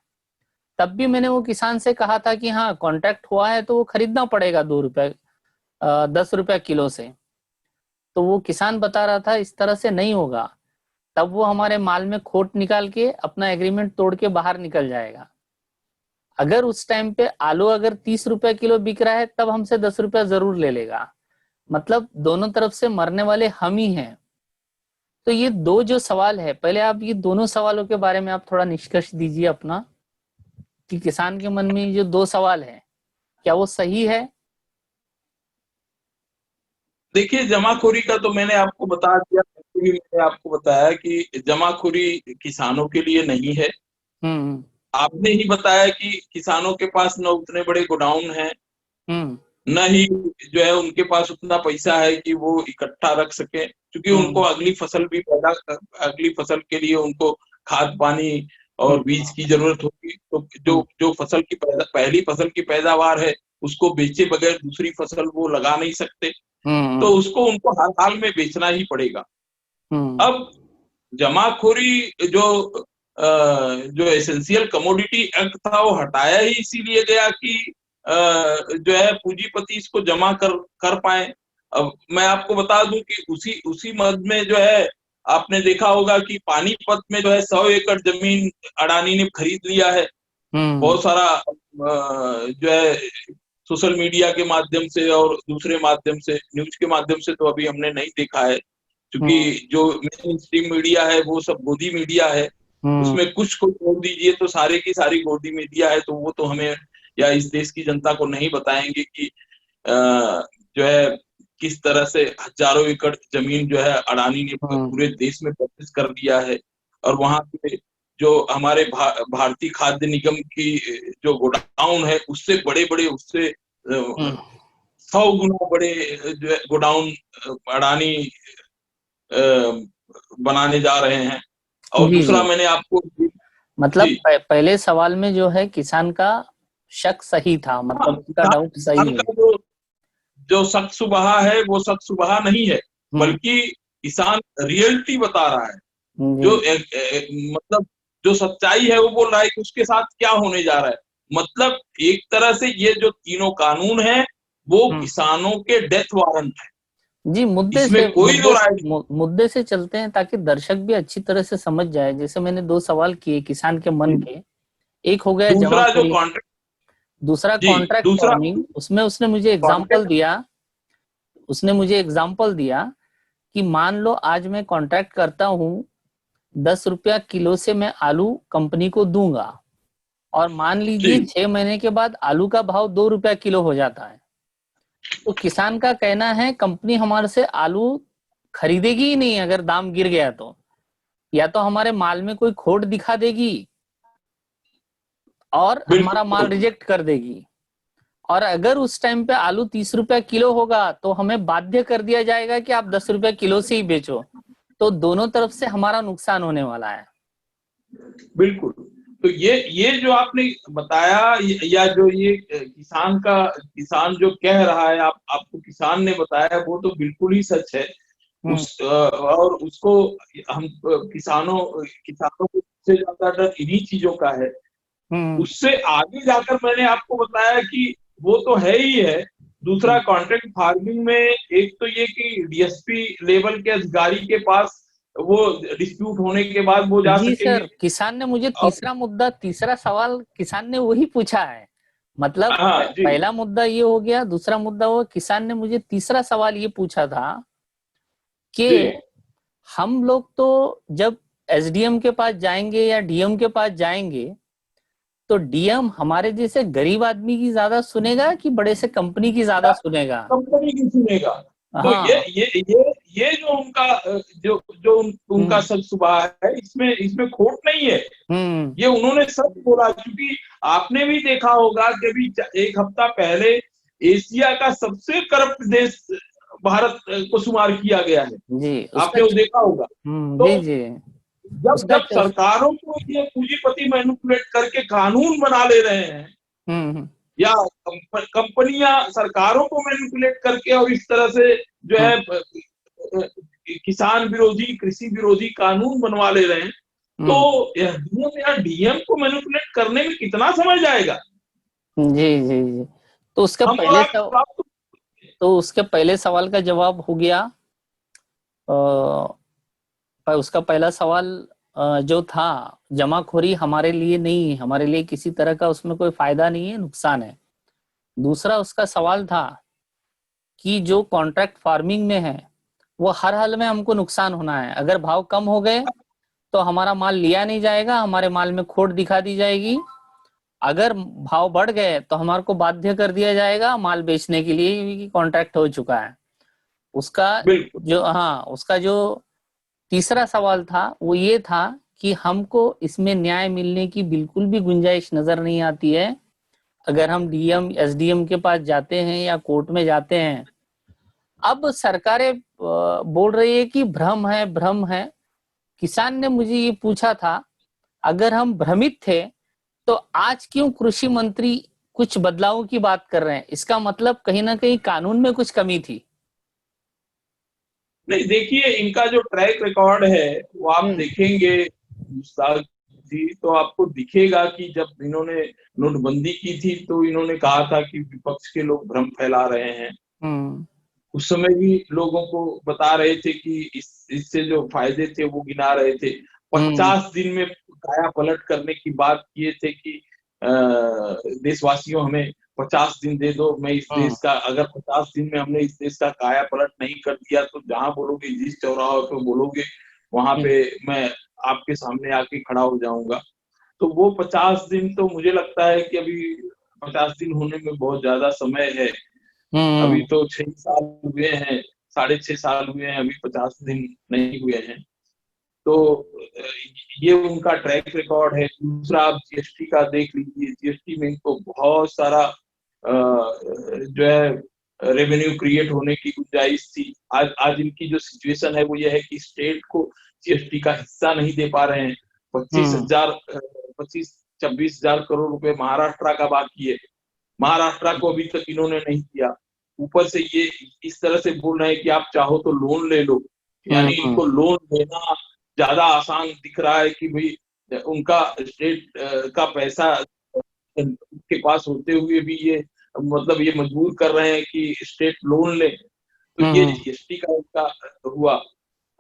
तब भी मैंने वो किसान से कहा था कि हाँ कॉन्ट्रैक्ट हुआ है तो वो खरीदना पड़ेगा 2 रुपया 10 रुपया किलो से। तो वो किसान बता रहा था इस तरह से नहीं होगा, तब वो हमारे माल में खोट निकाल के अपना एग्रीमेंट तोड़ के बाहर निकल जाएगा। अगर उस टाइम पे आलू अगर 30 रुपया किलो बिक रहा है तब हमसे 10 रुपया जरूर ले लेगा, मतलब दोनों तरफ से मरने वाले हम ही हैं। तो ये दो जो सवाल है, पहले आप ये दोनों सवालों के बारे में आप थोड़ा निष्कर्ष दीजिए अपना, कि किसान के मन में जो दो सवाल है, क्या वो सही है? देखिए, जमाखोरी का तो मैंने आपको बता दिया, पहले भी मैंने आपको बताया कि जमाखोरी किसानों के लिए नहीं है। हम्म आपने ही बताया कि किसानों के पास न उतने बड़े गोडाउन हैं, हम्म न ही जो है उनके पास उतना पैसा है कि वो इकट्ठा रख सके, क्योंकि उनको हम्म अगली फसल के लिए उनको खाद पानी और बीज की जरूरत होगी। तो जो हम्म जो पहली फसल की पैदावार है, उसको बेचे बगैर दूसरी फसल वो लगा नहीं सकते। तो हम्म उसको उनको हर हाल में बेचना ही पड़ेगा। हम्म अब जमाखोरी जो एसेंशियल कमोडिटी एक्ट था, वो हटाया ही इसीलिए गया कि जो है पूंजीपति इसको जमा कर पाए। अब मैं आपको बता दूं कि उसी उसी मद में जो है, आपने देखा होगा कि पानीपत में जो है 100 एकड़ जमीन अडानी ने खरीद लिया है। हम्म बहुत सारा जो है सोशल मीडिया के माध्यम से और दूसरे माध्यम से, न्यूज के माध्यम से तो अभी हमने नहीं देखा है, क्योंकि हम्म जो मेन स्ट्रीम मीडिया है वो सब गोदी मीडिया है। हम्म उसमें कुछ को छोड़ दीजिए तो सारे की सारी गोदी मीडिया है, तो वो तो हमें या इस देश की जनता को नहीं बताएंगे कि जो है किस तरह से हजारों एकड़ जमीन जो है अडानी ने हम्म पूरे देश में परचेज कर दिया है। और वहां पे जो हमारे भारतीय खाद्य निगम की जो गोडाउन है, उससे बड़े बड़े, उससे हम्म 100 गुना बड़े जो है गोडाउन अडानी बनाने जा रहे हैं। और जी दूसरा जी, मैंने आपको, मतलब जी, पहले सवाल में जो है किसान का शक सही था, हाँ, मतलब उसका किसान डाउट किसान सही है। का जो जो शख्स सुबह है वो शख्स सुबह नहीं है, हम्म बल्कि किसान रियलिटी बता रहा है। जो जी मतलब जो सच्चाई है वो बोल रहा है कि उसके साथ क्या होने जा रहा है। मतलब एक तरह से ये जो तीनों कानून है वो हम्म किसानों के डेथ वारंट है, जी, इसमें कोई दो राय नहीं। मुद्दे से चलते हैं ताकि दर्शक भी अच्छी तरह से समझ जाए। जैसे मैंने दो सवाल किए किसान के मन जी। के, एक हो गया दूसरा जो जमाखोरी, कॉन्ट्रैक्ट, दूसरा जी, कॉन्ट्रैक्ट दूसरा फार्मिंग। उसमें कॉन्ट्रैक्ट, उसने मुझे एग्जाम्पल दिया कि मान लो आज मैं कॉन्ट्रैक्ट करता हूँ, 10 रुपया किलो से मैं आलू कंपनी को दूंगा, और मान लीजिए जी, 6 महीने के बाद आलू का भाव 2 रुपया किलो हो जाता है। तो किसान का कहना है कंपनी हमारे से आलू खरीदेगी ही नहीं अगर दाम गिर गया तो, या तो हमारे माल में कोई खोट दिखा देगी और हमारा माल बिल्कुल, रिजेक्ट कर देगी। और अगर उस टाइम पे आलू 30 रुपया किलो होगा तो हमें बाध्य कर दिया जाएगा कि आप 10 रुपया किलो से ही बेचो। तो दोनों तरफ से हमारा नुकसान होने वाला है। बिल्कुल। तो ये जो आपने बताया, या जो ये किसान जो कह रहा है, आपको किसान ने बताया, वो तो बिल्कुल ही सच है। हम्म और उसको हम किसानों किसानों को सबसे ज्यादा डर इन्हीं चीजों का है। हम्म उससे आगे जाकर मैंने आपको बताया कि वो तो है ही है। दूसरा, हम्म। कॉन्ट्रैक्ट फार्मिंग में एक तो ये कि डीएसपी लेवल के अधिकारी के पास वो डिस्प्यूट होने के बाद वो जा जी सकेंगे। सर, किसान ने मुझे और तीसरा सवाल किसान ने वही पूछा है। मतलब हाँ जी, पहला मुद्दा ये हो गया, दूसरा मुद्दा वो किसान ने मुझे तीसरा सवाल ये पूछा था कि जी, हम लोग तो जब एसडीएम के पास जाएंगे या डीएम के पास जाएंगे, तो डीएम हमारे जैसे गरीब आदमी की ज्यादा सुनेगा कि बड़े से कंपनी की ज्यादा सुनेगा? कंपनी की सुनेगा। तो हाँ। ये जो उनका उनका हम्म सच सुबह है, इसमें इसमें खोट नहीं है। हम्म ये उन्होंने सच बोला, क्योंकि आपने भी देखा होगा कि अभी एक हफ्ता पहले एशिया का सबसे करप्ट देश भारत को शुमार किया गया है। जी उसका आपने वो देखा होगा। तो जी जी, जब उसका जब सरकारों को ये पूंजीपति मैनिपुलेट करके कानून बना ले रहे हैं, हम्म या कंपनियां सरकारों को मैनिपुलेट करके और इस तरह से जो हम्म है किसान विरोधी, कृषि विरोधी कानून बनवा ले रहे हैं, तो हम्म, डीएम या डीएम को मैनिपुलेट करने में कितना समय जाएगा। जी जी जी। तो हम और आप तो, उसके पहले सवाल का जवाब हो गया। उसका पहला सवाल जो था, जमाखोरी हमारे लिए नहीं है, हमारे लिए किसी तरह का उसमें कोई फायदा नहीं है, नुकसान है। दूसरा उसका सवाल था कि जो कॉन्ट्रैक्ट फार्मिंग में है वो हर हाल में हमको नुकसान होना है। अगर भाव कम हो गए तो हमारा माल लिया नहीं जाएगा, हमारे माल में खोट दिखा दी जाएगी। अगर भाव बढ़ गए तो हमारे को बाध्य कर दिया जाएगा माल बेचने के लिए, कॉन्ट्रैक्ट हो चुका है उसका। बिल्कुल उसका जो तीसरा सवाल था वो ये था कि हमको इसमें न्याय मिलने की बिल्कुल भी गुंजाइश नजर नहीं आती है। अगर हम डीएम एसडीएम के पास जाते हैं या कोर्ट में जाते हैं, अब सरकारें बोल रही है कि भ्रम है, भ्रम है। किसान ने मुझे ये पूछा था, अगर हम भ्रमित थे तो आज क्यों कृषि मंत्री कुछ बदलावों की बात कर रहे हैं? इसका मतलब कहीं ना कहीं कानून में कुछ कमी थी। नहीं, देखिए इनका जो ट्रैक रिकॉर्ड है वो आप देखेंगे मुश्ताक जी, तो आपको दिखेगा कि जब इन्होंने नोटबंदी की थी तो इन्होंने कहा था कि विपक्ष के लोग भ्रम फैला रहे हैं। उस समय भी लोगों को बता रहे थे कि इससे जो फायदे थे वो गिना रहे थे। 50 दिन में काया पलट करने की बात किए थे कि देशवासियों हमें 50 दिन दे दो, मैं इस देश का, अगर 50 दिन में हमने इस देश का काया पलट नहीं कर दिया तो जहां बोलोगे, जिस चौराहे पे बोलोगे वहां पे मैं आपके सामने आके खड़ा हो जाऊंगा। तो वो 50 दिन तो मुझे लगता है कि अभी 50 दिन होने में बहुत ज्यादा समय है। अभी तो 6 साल हुए हैं, 6.5 साल हुए हैं, अभी 50 दिन नहीं हुए हैं। तो ये उनका ट्रैक रिकॉर्ड है। दूसरा आप जीएसटी का देख लीजिए, जीएसटी में इनको बहुत सारा जो है रेवेन्यू क्रिएट होने की गुंजाइश थी। आज इनकी जो सिचुएशन है वो ये है कि स्टेट को जीएसटी का हिस्सा नहीं दे पा रहे हैं। 26,000 करोड़ रुपए महाराष्ट्र का बाकी है, महाराष्ट्र को अभी तक इन्होंने नहीं दिया। ऊपर से ये इस तरह से बोल रहे हैं कि आप चाहो तो लोन ले लो, यानी इनको लोन लेना ज्यादा आसान दिख रहा है कि भाई उनका स्टेट का पैसा के पास होते हुए भी ये मतलब ये मजबूर कर रहे हैं कि स्टेट लोन ले। तो ये जीएसटी का उनका हुआ।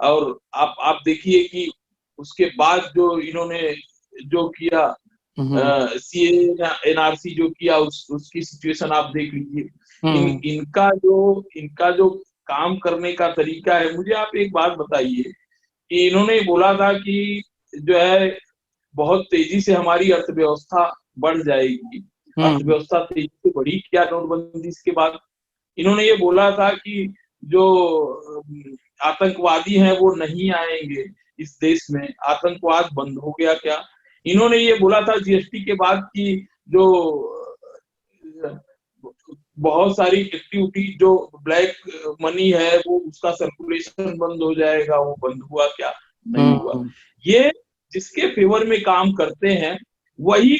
और आप देखिए कि उसके बाद जो इन्होंने जो किया सीए एनआरसी जो किया, उसकी सिचुएशन आप देख लीजिए। इनका जो काम करने का तरीका है, मुझे आप एक बात बताइए कि इन्होंने बोला था कि जो है बहुत तेजी से हमारी अर्थव्यवस्था बढ़ जाएगी। अर्थव्यवस्था तेजी से बढ़ी क्या नोटबंदी के बाद? इन्होंने ये बोला था कि जो आतंकवादी हैं वो नहीं आएंगे इस देश में, आतंकवाद बंद हो गया क्या? इन्होंने ये बोला था जीएसटी के बाद कि जो बहुत सारी एक्टिविटी जो ब्लैक मनी है वो उसका सर्कुलेशन बंद हो जाएगा, वो बंद हुआ क्या? नहीं हुआ। ये जिसके फेवर में काम करते हैं वही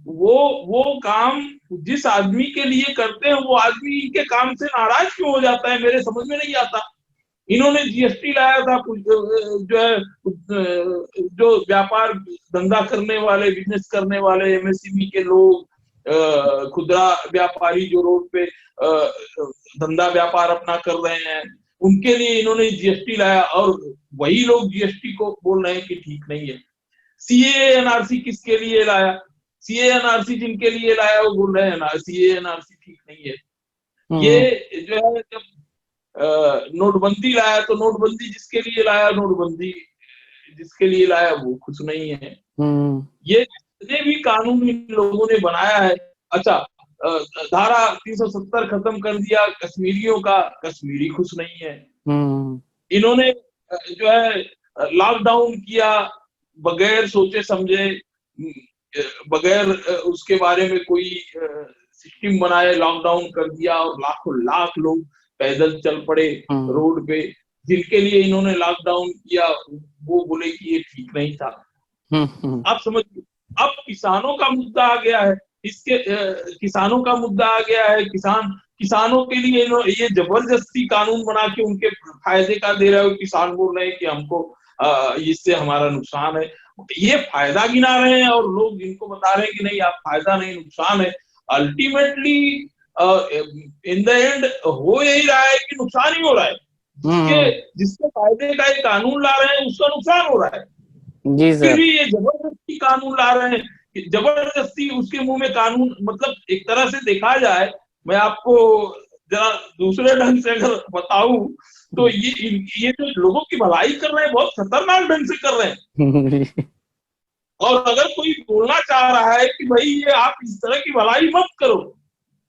वो काम जिस आदमी के लिए करते हैं वो आदमी के काम से नाराज क्यों हो जाता है, मेरे समझ में नहीं आता। इन्होंने जीएसटी लाया था, कुछ जो है जो व्यापार धंधा करने वाले, बिजनेस करने वाले, एमएसएमई के लोग, खुदरा व्यापारी जो रोड पे धंधा व्यापार अपना कर रहे हैं, उनके लिए इन्होंने जीएसटी लाया। और वही लोग जीएसटी को बोल रहे हैं कि ठीक नहीं है। सीए एनआरसी किसके लिए लाया? सीए एनआरसी जिनके लिए लाया वो बोल रहे हैं सीए एनआरसी ठीक नहीं है। ये जो है जब नोटबंदी लाया तो नोटबंदी जिसके लिए लाया, नोटबंदी जिसके लिए लाया वो खुश नहीं है। ये जितने भी कानून इन लोगों ने बनाया है, अच्छा धारा 370 खत्म कर दिया कश्मीरियों का, कश्मीरी खुश नहीं है। इन्होंने जो है लॉकडाउन किया बगैर सोचे समझे, बगैर उसके बारे में कोई सिस्टम बनाए लॉकडाउन कर दिया और लाखों लाख लोग पैदल चल पड़े रोड पे। जिनके लिए इन्होंने लॉकडाउन किया वो बोले कि ये ठीक नहीं था। आप समझिए, अब किसानों का मुद्दा आ गया है, इसके किसानों का मुद्दा आ गया है। किसानों के लिए ये जबरदस्ती कानून बना के उनके फायदे का दे रहे हो। किसान बोल रहे हैं कि हमको इससे हमारा नुकसान है, ये फायदा गिना रहे हैं और लोग इनको बता रहे हैं कि नहीं आप फायदा नहीं नुकसान है। अल्टीमेटली इन द एंड हो यही रहा है कि नुकसान ही हो रहा है। जिसके फायदे का ये कानून ला रहे हैं उसका नुकसान हो रहा है। जी सर। फिर भी ये जबरदस्ती कानून ला रहे हैं, जबरदस्ती उसके मुंह में कानून। मतलब एक तरह से देखा जाए, मैं आपको जरा दूसरे ढंग से अगर बताऊं तो ये जो लोगों की भलाई कर रहे हैं बहुत खतरनाक ढंग से कर रहे हैं। और अगर कोई बोलना चाह रहा है कि भाई ये आप इस तरह की भलाई मत करो,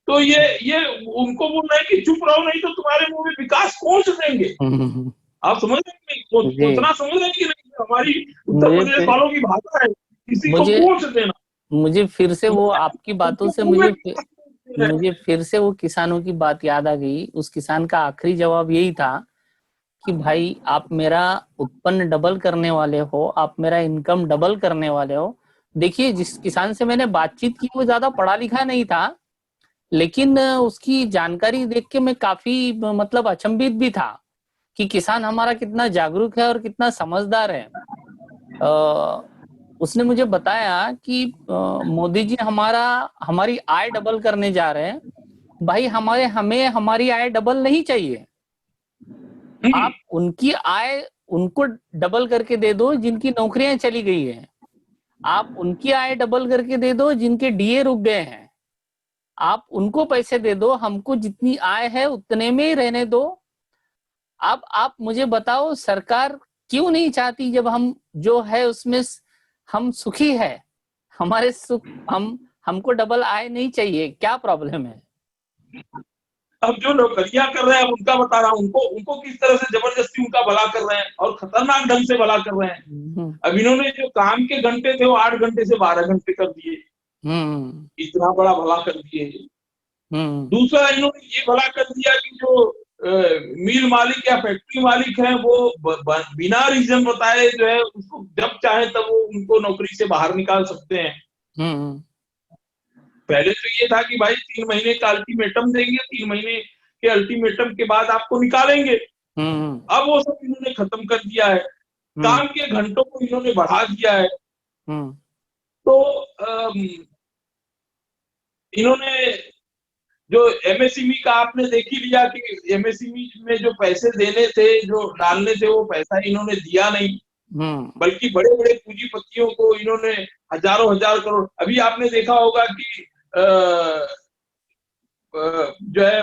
तो ये उनको बोल रहे हैं कि चुप रहो, नहीं तो तुम्हारे मुंह में विकास कौन से देंगे। आप समझ रहे हैं, सोचना समझ रहे हैं कि नहीं, हमारी उत्तर प्रदेश वालों की भाषा है, किसी को कौन से देना। मुझे फिर से वो आपकी बातों से मुझे फिर से वो किसानों की बात याद आ गई। उस किसान का आखिरी जवाब यही था कि भाई आप मेरा उत्पन्न डबल करने वाले हो, आप मेरा इनकम डबल करने वाले हो। देखिए, जिस किसान से मैंने बातचीत की वो ज्यादा पढ़ा लिखा नहीं था, लेकिन उसकी जानकारी देख के मैं काफी मतलब अचंभित भी था कि किसान हमारा कितना जागरूक है और कितना समझदार है। उसने मुझे बताया कि मोदी जी हमारी आय डबल करने जा रहे हैं। भाई हमें हमारी आय डबल नहीं चाहिए। आप उनकी आय उनको डबल करके दे दो जिनकी नौकरियां चली गई हैं। आप उनकी आय डबल करके दे दो जिनके डीए रुक गए हैं। आप उनको पैसे दे दो, हमको जितनी आय है उतने में ही रहने दो। अब आप मुझे बताओ, सरकार क्यों नहीं चाहती, जब हम जो है उसमें हम सुखी है, हमारे सुख हमको डबल आय नहीं चाहिए, क्या प्रॉब्लम है? अब जो नौकरियां कर रहे हैं, अब उनका बता रहा हूं, उनको किस तरह से जबरदस्ती उनका भला कर रहे हैं और खतरनाक ढंग से भला कर रहे हैं। अब इन्होंने जो काम के घंटे थे वो 8 घंटे से 12 घंटे कर दिए, इतना बड़ा भला कर दिए। दूसरा, इन्होंने ये भला कर दिया कि जो मिल मालिक या फैक्ट्री मालिक है वो बिना रीजन बताए जो है उसको जब चाहे तब वो उनको नौकरी से बाहर निकाल सकते हैं। पहले तो ये था कि भाई 3 महीने का अल्टीमेटम देंगे, 3 महीने के अल्टीमेटम के बाद आपको निकालेंगे। अब वो सब इन्होंने खत्म कर दिया है, काम के घंटों को इन्होंने बढ़ा दिया है। तो इन्होंने जो एमएसएमई का आपने देख ही लिया कि एमएसएमई में जो पैसे देने थे, जो डालने थे, वो पैसा इन्होंने दिया नहीं, बल्कि बड़े बड़े पूंजीपतियों को इन्होंने हजारों हजार करोड़। अभी आपने देखा होगा कि जो है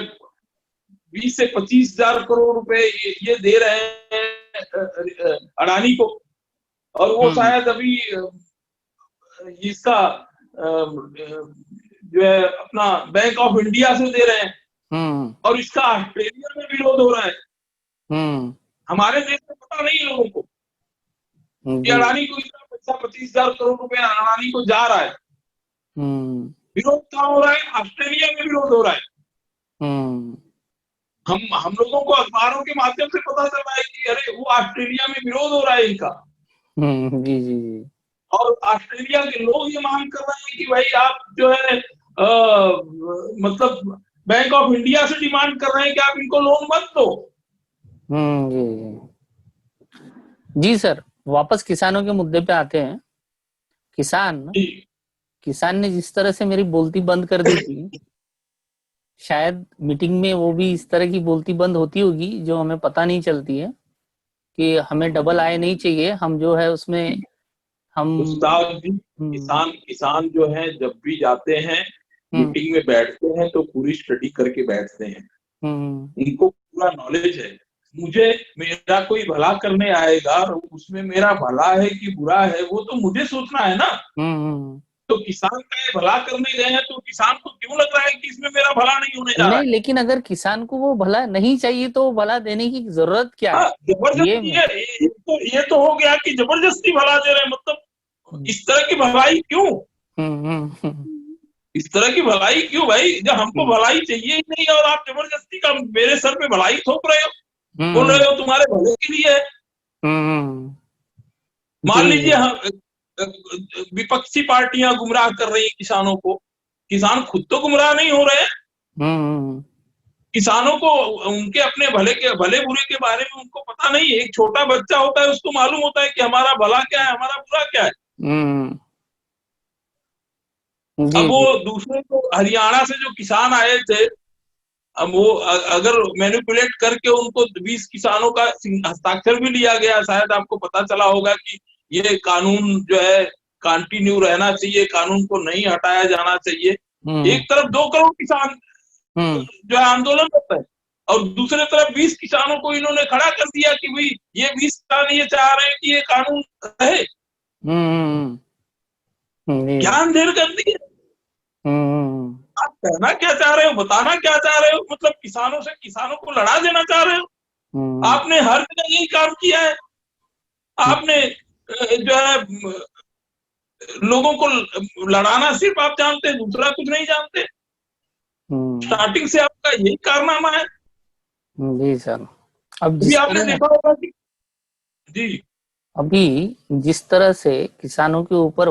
20 से 25,000 करोड़ रुपए ये दे रहे हैं अडानी को, और वो शायद अभी इसका जो है अपना बैंक ऑफ इंडिया से दे रहे हैं, और इसका ऑस्ट्रेलिया में विरोध हो रहा है। हमारे देश में पता नहीं है लोगों को कि अडानी को इतना पैसा 25,000 करोड़ रुपए अडानी को जा रहा है। विरोध कहाँ हो रहा है? ऑस्ट्रेलिया में विरोध हो रहा है। हम लोगों को अखबारों के माध्यम से पता चल रहा है कि अरे वो ऑस्ट्रेलिया में विरोध हो रहा है इनका। जी जी। और ऑस्ट्रेलिया के लोग ये मांग कर रहे हैं कि भाई आप जो है मतलब बैंक ऑफ इंडिया से डिमांड कर रहे हैं कि आप इनको लोन मत दो। जी सर, वापस किसानों के मुद्दे पे आते हैं। किसान ने जिस तरह से मेरी बोलती बंद कर दी थी, शायद मीटिंग में वो भी इस तरह की बोलती बंद होती होगी जो हमें पता नहीं चलती है कि हमें डबल आय नहीं चाहिए, हम जो है उसमें हम किसान जो है जब भी जाते हैं मीटिंग में बैठते हैं तो पूरी स्टडी करके बैठते हैं। उनको पूरा नॉलेज है। मेरा कोई भला करने आएगा और उसमें मेरा भला है कि बुरा है वो तो मुझे सोचना है ना। तो किसान का ये भला करने गए हैं तो किसान को क्यों लग रहा है कि इसमें मेरा भला नहीं होने जा रहा है? नहीं, लेकिन अगर किसान को वो भला नहीं चाहिए तो भला देने की जरूरत क्या है? जबरदस्ती ये तो हो गया कि जबरदस्ती भला दे रहे हैं। मतलब इस तरह की भलाई क्यों? इस तरह की भलाई क्यों भाई? जब हमको भलाई चाहिए ही नहीं और आप जबरदस्ती का मेरे सर पे भलाई थोप रहे हो, बोल रहे हो तुम्हारे भले के लिए है। मान लीजिए विपक्षी पार्टियां गुमराह कर रही है किसानों को, किसान खुद तो गुमराह नहीं हो रहे हैं। किसानों को उनके अपने भले बुरे के बारे में उनको पता नहीं है। एक छोटा बच्चा होता है उसको मालूम होता है कि हमारा भला क्या है, हमारा बुरा क्या है। अब वो दूसरे को हरियाणा से जो किसान आए थे, अब वो अगर मैनिपुलेट करके उनको 20 किसानों का हस्ताक्षर भी लिया गया, शायद आपको पता चला होगा कि ये कानून जो है कंटिन्यू रहना चाहिए, कानून को नहीं हटाया जाना चाहिए। एक तरफ 2 करोड़ किसान जो है आंदोलन होता है, और दूसरे तरफ 20 किसानों को इन्होंने खड़ा कर दिया कि भाई ये 20 किसान ये चाह रहे हैं कि ये कानून रहे। क्या अंधेर कर दी है? आप कहना क्या चाह रहे हो, बताना क्या चाह रहे हो? मतलब किसानों से, किसानों को लड़ा देना चाह रहे हो? आपने हर जगह यही काम किया है। आपने जो है लोगों को लड़ाना सिर्फ आप जानते हैं, दूसरा कुछ नहीं जानते। स्टार्टिंग से आपका यही कारनामा है। जी सर। अब अभी आपने देखा होगा कि जी, अभी जिस तरह से किसानों के ऊपर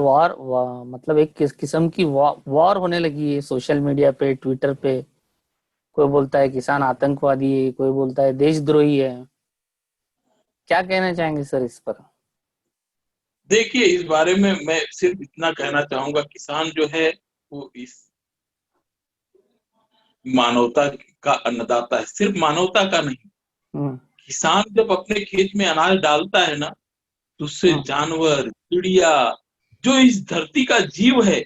मतलब एक किस्म की वॉर होने लगी है सोशल मीडिया पे, ट्विटर पे। कोई बोलता है किसान आतंकवादी है, कोई बोलता है देशद्रोही है। क्या कहना चाहेंगे सर इस पर? देखिए, इस बारे में मैं सिर्फ इतना कहना चाहूंगा, किसान जो है वो इस मानवता का अन्नदाता है, सिर्फ मानवता का नहीं। किसान जब अपने खेत में अनाज डालता है ना, तो उससे जानवर, चिड़िया, जो इस धरती का जीव है,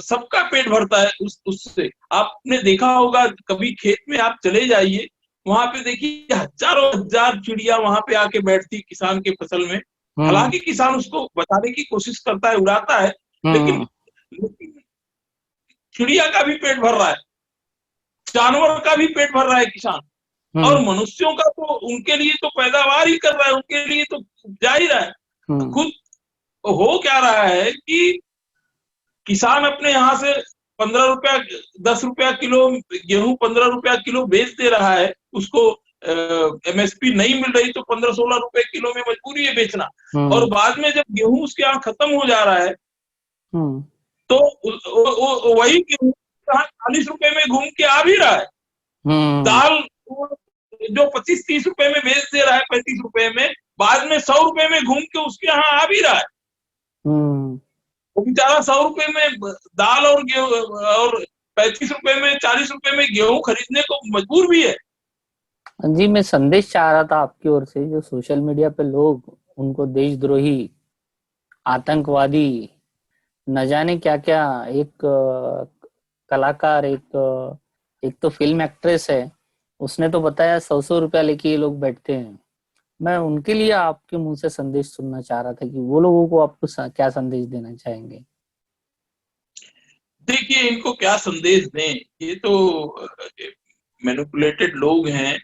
सबका पेट भरता है उससे। आपने देखा होगा, कभी खेत में आप चले जाइए, वहां पे देखिए हजारों हजार चिड़िया वहां पे आके बैठती किसान के फसल में। हालांकि किसान उसको बचाने की कोशिश करता है, उड़ाता है, लेकिन चिड़िया का भी पेट भर रहा है, जानवर का भी पेट भर रहा है किसान। और मनुष्यों का तो, उनके लिए तो पैदावार ही कर रहा है, उनके लिए तो जा ही रहा है। खुद हो क्या रहा है कि किसान अपने यहाँ से 15 रुपया, 10 रुपया किलो गेहूं 15 रुपया किलो बेच दे रहा है, उसको एमएसपी नहीं मिल रही तो 15-16 रुपए किलो में मजबूरी है बेचना। और बाद में जब गेहूं उसके यहाँ खत्म हो जा रहा है, तो वही गेहूं 40 रुपए में घूम के आ भी रहा है। दाल जो 25-30 रुपए में बेच दे रहा है, 35 रुपए में, बाद में 100 रुपए में घूम के उसके यहाँ आ भी रहा है। वो बेचारा 100 रुपए में दाल और गेहूं और 35 रुपए में, 40 रुपए में गेहूं खरीदने को मजबूर भी है। जी, मैं संदेश चाह रहा था आपकी ओर से, जो सोशल मीडिया पे लोग उनको देशद्रोही, आतंकवादी, न जाने क्या क्या, एक कलाकार, एक तो फिल्म एक्ट्रेस है, उसने तो बताया 100 रुपया लेके ये लोग बैठते हैं। मैं उनके लिए आपके मुंह से संदेश सुनना चाह रहा था कि वो लोगों को आपको क्या संदेश देना चाहेंगे? देखिए, इनको क्या संदेश दें, ये तो मैनिपुलेटेड लोग हैं।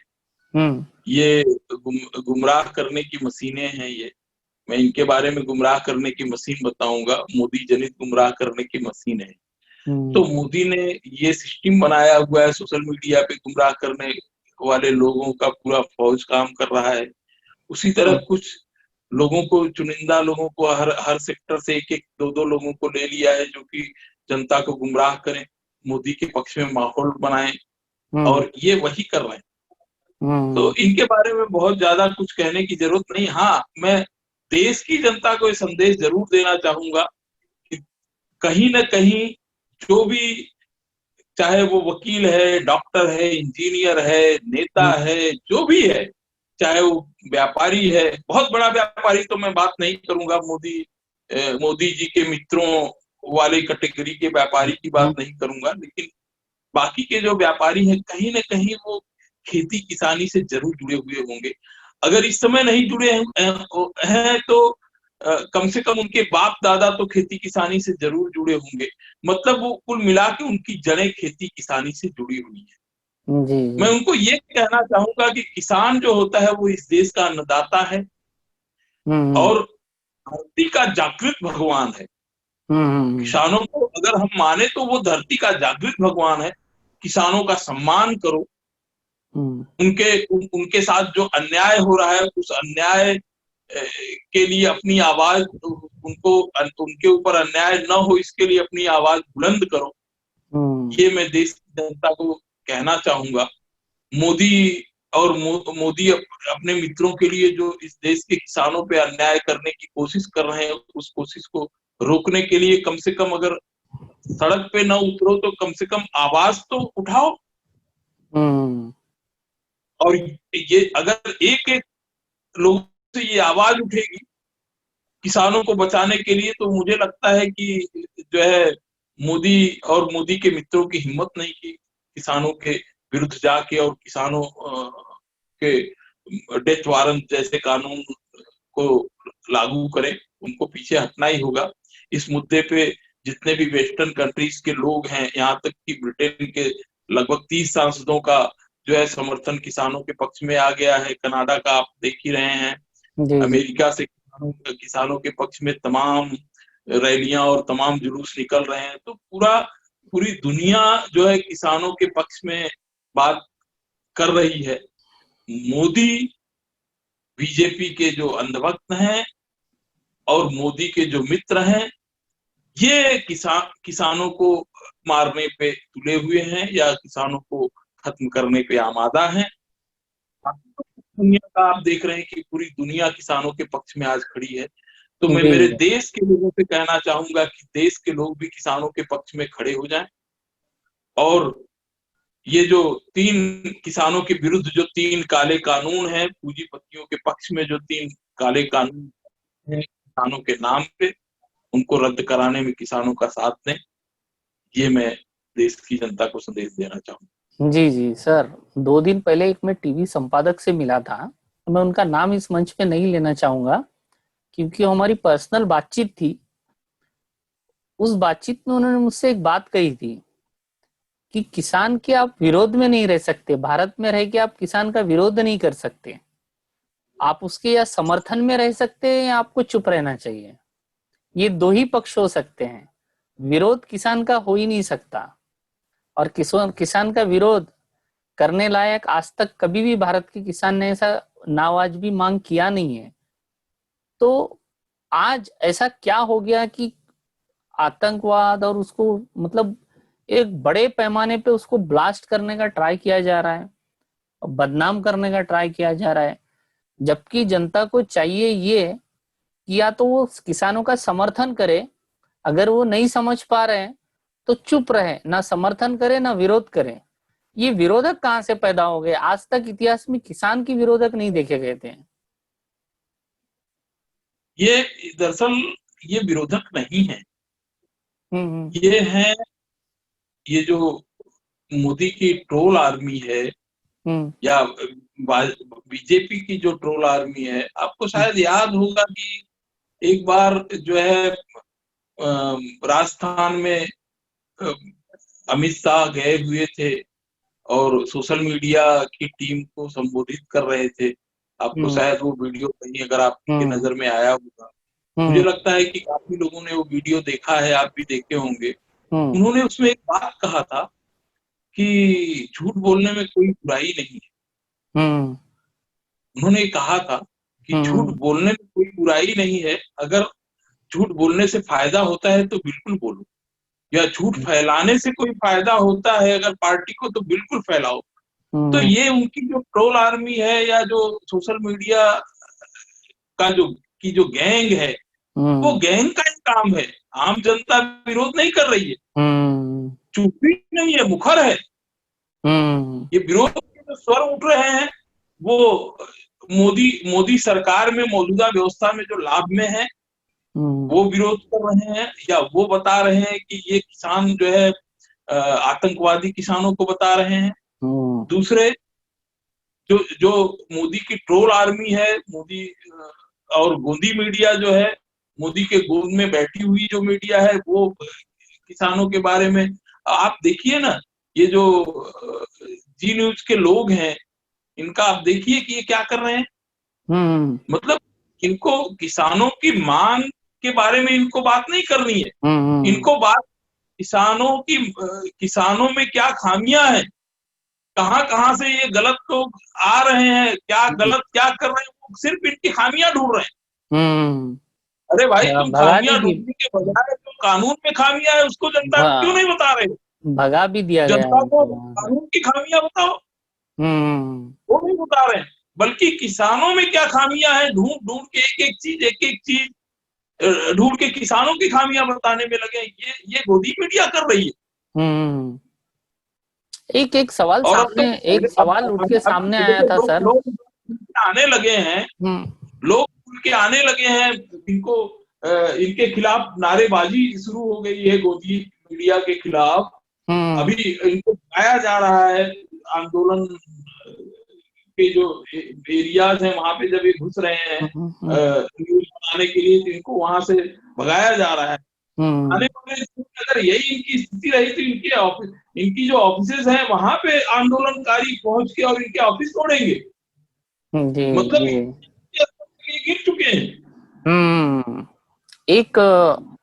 ये गुमराह करने की मशीनें हैं। ये मैं इनके बारे में गुमराह करने की मशीन बताऊंगा, मोदी जनित गुमराह करने की मशीन है। तो मोदी ने ये सिस्टम बनाया हुआ है, सोशल मीडिया पे गुमराह करने वाले लोगों का पूरा फौज काम कर रहा है। उसी तरह कुछ लोगों को, चुनिंदा लोगों को, हर सेक्टर से एक एक दो दो लोगों को ले लिया है, जो कि जनता को गुमराह करें, मोदी के पक्ष में माहौल बनाएं, और ये वही कर रहे हैं। तो इनके बारे में बहुत ज्यादा कुछ कहने की जरूरत नहीं। हाँ, मैं देश की जनता को ये संदेश जरूर देना चाहूंगा कि कहीं न कहीं जो भी, चाहे वो वकील है, डॉक्टर है, इंजीनियर है, नेता है, जो भी है, चाहे वो व्यापारी है, बहुत बड़ा व्यापारी तो मैं बात नहीं करूंगा, मोदी जी के मित्रों वाले कैटेगरी के व्यापारी की बात नहीं करूंगा, लेकिन बाकी के जो व्यापारी हैं, कहीं न कहीं वो खेती किसानी से जरूर जुड़े हुए होंगे। अगर इस समय नहीं जुड़े हैं तो कम से कम उनके बाप दादा तो खेती किसानी से जरूर जुड़े होंगे। मतलब वो कुल मिला के उनकी जड़ें खेती किसानी से जुड़ी हुई है। जी। मैं उनको ये कहना चाहूंगा कि किसान जो होता है वो इस देश का अन्नदाता है, और धरती का जागृत भगवान है। किसानों को अगर हम माने तो वो धरती का जागृत भगवान है। किसानों का सम्मान करो, उनके साथ जो अन्याय हो रहा है, उस अन्याय के लिए अपनी आवाज, उनके ऊपर अन्याय न हो इसके लिए अपनी आवाज बुलंद करो। ये मैं देश की जनता को कहना चाहूंगा। मोदी अपने मित्रों के लिए जो इस देश के किसानों पे अन्याय करने की कोशिश कर रहे हैं, उस कोशिश को रोकने के लिए कम से कम अगर सड़क पे ना उतरो तो कम से कम आवाज तो उठाओ। और ये अगर एक एक लोग से ये आवाज उठेगी किसानों को बचाने के लिए, तो मुझे लगता है कि जो है मोदी और मोदी के मित्रों की हिम्मत नहीं की किसानों के विरुद्ध जाके और किसानों के डेथ वारंट जैसे कानून को लागू करें। उनको पीछे हटना ही होगा। इस मुद्दे पे जितने भी वेस्टर्न कंट्रीज के लोग हैं, यहाँ तक कि ब्रिटेन के लगभग 30 सांसदों का जो है समर्थन किसानों के पक्ष में आ गया है। कनाडा का आप देख ही रहे हैं। जी जी। अमेरिका से किसानों के पक्ष में तमाम रैलियां और तमाम जुलूस निकल रहे हैं। तो पूरी दुनिया जो है किसानों के पक्ष में बात कर रही है। मोदी बीजेपी के जो अंधभक्त हैं और मोदी के जो मित्र हैं, ये किसानों को मारने पे तुले हुए हैं या किसानों को खत्म करने पे आमादा हैं। दुनिया का आप देख रहे हैं कि पूरी दुनिया किसानों के पक्ष में आज खड़ी है। तो मैं मेरे जी देश के लोगों से कहना चाहूंगा कि देश के लोग भी किसानों के पक्ष में खड़े हो जाएं और ये जो 3 किसानों के विरुद्ध जो 3 काले कानून हैं, पूंजीपतियों के पक्ष में जो 3 काले कानून हैं किसानों के नाम पे, उनको रद्द कराने में किसानों का साथ दें। ये मैं देश की जनता को संदेश देना चाहूंगा। जी जी सर, 2 दिन पहले एक मैं टीवी संपादक से मिला था। मैं उनका नाम इस मंच पे नहीं लेना चाहूंगा क्योंकि हमारी पर्सनल बातचीत थी। उस बातचीत में उन्होंने मुझसे एक बात कही थी कि किसान के आप विरोध में नहीं रह सकते, भारत में रह के आप किसान का विरोध नहीं कर सकते। आप उसके या समर्थन में रह सकते हैं या आपको चुप रहना चाहिए। ये 2 ही पक्ष हो सकते हैं, विरोध किसान का हो ही नहीं सकता। और किसान का विरोध करने लायक आज तक कभी भी भारत के किसान ने ऐसा नावाजिबी मांग किया नहीं है। तो आज ऐसा क्या हो गया कि आतंकवाद और उसको मतलब एक बड़े पैमाने पे उसको ब्लास्ट करने का ट्राई किया जा रहा है, बदनाम करने का ट्राई किया जा रहा है, जबकि जनता को चाहिए ये कि या तो वो किसानों का समर्थन करे, अगर वो नहीं समझ पा रहे हैं तो चुप रहे, ना समर्थन करे ना विरोध करे। ये विरोधक कहाँ से पैदा हो गए? आज तक इतिहास में किसान की विरोधक नहीं देखे गए थे। ये दरअसल ये विरोधक नहीं है, हम्म ये है ये जो मोदी की ट्रोल आर्मी है हम्म या बीजेपी की जो ट्रोल आर्मी है। आपको शायद याद होगा कि एक बार जो है राजस्थान में अमित शाह गए हुए थे और सोशल मीडिया की टीम को संबोधित कर रहे थे। आपको हम्म शायद वो वीडियो कहीं अगर आपके हम्म नजर में आया होगा, मुझे हम्म लगता है कि काफी लोगों ने वो वीडियो देखा है, आप भी देखे होंगे। हम्म उन्होंने उसमें एक बात कहा था कि झूठ बोलने में कोई बुराई नहीं है। हम्म उन्होंने कहा था कि झूठ हम्म बोलने में कोई बुराई नहीं है, अगर झूठ बोलने से फायदा होता है तो बिल्कुल बोलो, या झूठ फैलाने से कोई फायदा होता है अगर पार्टी को तो बिल्कुल फैलाओ। तो हम्म ये उनकी जो ट्रोल आर्मी है या जो सोशल मीडिया का जो गैंग है, वो हम्म गैंग का ही काम है। आम जनता विरोध नहीं कर रही है, हम्म चुप्पी नहीं है, मुखर है। हम्म ये विरोध के जो स्वर उठ रहे हैं वो मोदी सरकार में मौजूदा व्यवस्था में जो लाभ में है वो विरोध कर रहे हैं, या वो बता रहे हैं कि ये किसान जो है आतंकवादी किसानों को बता रहे हैं। दूसरे जो मोदी की ट्रोल आर्मी है, मोदी और गोदी मीडिया जो है, मोदी के गोद में बैठी हुई जो मीडिया है, वो किसानों के बारे में आप देखिए ना। ये जो जी न्यूज के लोग हैं, इनका आप देखिए कि ये क्या कर रहे हैं। मतलब इनको किसानों की मांग के बारे में इनको बात नहीं करनी है, इनको बात किसानों में क्या खामियां हैं, कहां से ये गलत लोग आ रहे हैं, क्या गलत क्या कर रहे हैं, वो सिर्फ इनकी खामियां ढूंढ रहे हैं। अरे भाई, तुम भगा खामियां दी, ढूंढने के बजाय जो कानून में खामियां है उसको जनता को क्यों नहीं बता रहे? भगा भी दिया गया जनता को है। कानून की खामियां बताओ, वो नहीं बता रहे हैं। बल्कि किसानों में क्या खामियां हैं ढूंढ ढूंढ के एक एक चीज ढूंढ के किसानों की खामियां बताने में लगे। ये गोदी मीडिया कर रही है। एक सवाल और अब तो सामने, एक सवाल उठ के सामने आया था सर। लोग आने लगे हैं, लोग खुल के आने लगे हैं, इनको इनके खिलाफ नारेबाजी शुरू हो गई है गोदी मीडिया के खिलाफ अभी इनको भगाया जा रहा है। आंदोलन के जो एरियाज हैं वहां पे जब ये घुस रहे हैं न्यूज बनाने के लिए, तो इनको वहां से भगाया जा रहा है। आने वाले दिन में अगर यही इनकी स्थिति रही तो इनकी जो ऑफिसेज हैं वहां पे आंदोलनकारी पहुंच के और इनके ऑफिस तोड़ेंगे। मतलब ये गिर चुके हैं।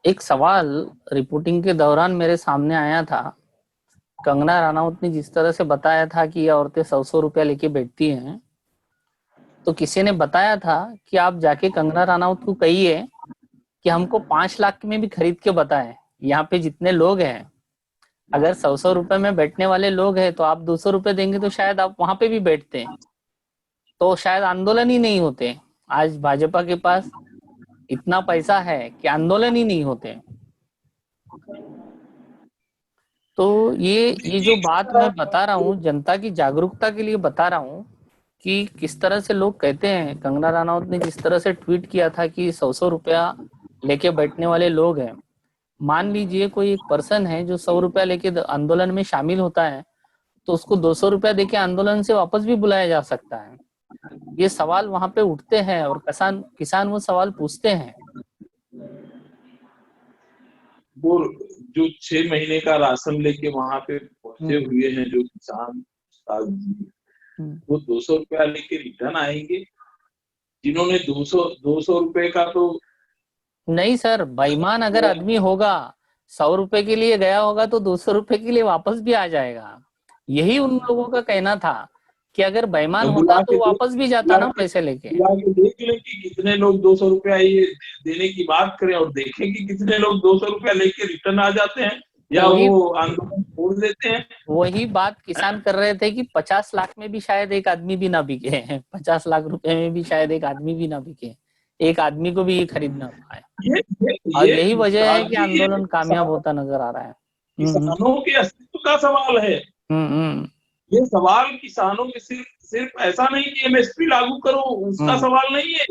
एक सवाल रिपोर्टिंग के दौरान मेरे सामने आया था। कंगना रनौत ने जिस तरह से बताया था कि ये औरतें 100 रुपया लेके बैठती हैं, तो किसी ने बताया था कि आप जाके कंगना रनौत को कहिए कि हमको 5 लाख में भी खरीद के बताएं। यहाँ पे जितने लोग हैं, अगर 100 रुपए में बैठने वाले लोग हैं तो आप 200 रुपए देंगे तो शायद आप वहां पे भी बैठते हैं, तो शायद आंदोलन ही नहीं होते। आज भाजपा के पास इतना पैसा है कि आंदोलन ही नहीं होते। तो ये जो बात मैं बता रहा हूँ, जनता की जागरूकता के लिए बता रहा हूँ कि किस तरह से लोग कहते हैं। कंगना रनौत ने जिस तरह से ट्वीट किया था कि 100 रुपया लेके बैठने वाले लोग हैं। मान लीजिए कोई एक पर्सन है जो 100 रुपया लेके आंदोलन में शामिल होता है, तो उसको 200 रुपया देके आंदोलन से वापस भी बुलाया जा सकता है। ये सवाल वहां पे उठते हैं और किसान वो सवाल पूछते हैं। वो जो 6 महीने का राशन लेके वहां पे पहुंचे हुए हैं जो किसान, वो 200 रुपया लेके रिटर्न आएंगे। जिन्होंने 200 रुपए का तो नहीं सर, बेईमान अगर आदमी होगा 100 रुपए के लिए गया होगा तो 200 रुपए के लिए वापस भी आ जाएगा। यही उन लोगों का कहना था कि अगर बेईमान होता तो वापस भी जाता ना पैसे लेके। देख लें कि कितने लोग 200 रुपया ये देने की बात करें और देखें कि कितने लोग 200 रुपया लेके रिटर्न आ जाते हैं या वो आंदोलन छोड़ देते हैं। वही बात किसान कर रहे थे कि 50 लाख में भी शायद एक आदमी भी ना बिके, 50 लाख रुपए में भी शायद एक आदमी भी ना बिके, एक आदमी को भी ये खरीद ना पाए। और यही वजह है कि आंदोलन कामयाब होता नजर आ रहा है। किसानों के अस्तित्व का सवाल है। ये सवाल किसानों के सिर्फ ऐसा नहीं कि एमएसपी लागू करो, उसका सवाल नहीं है।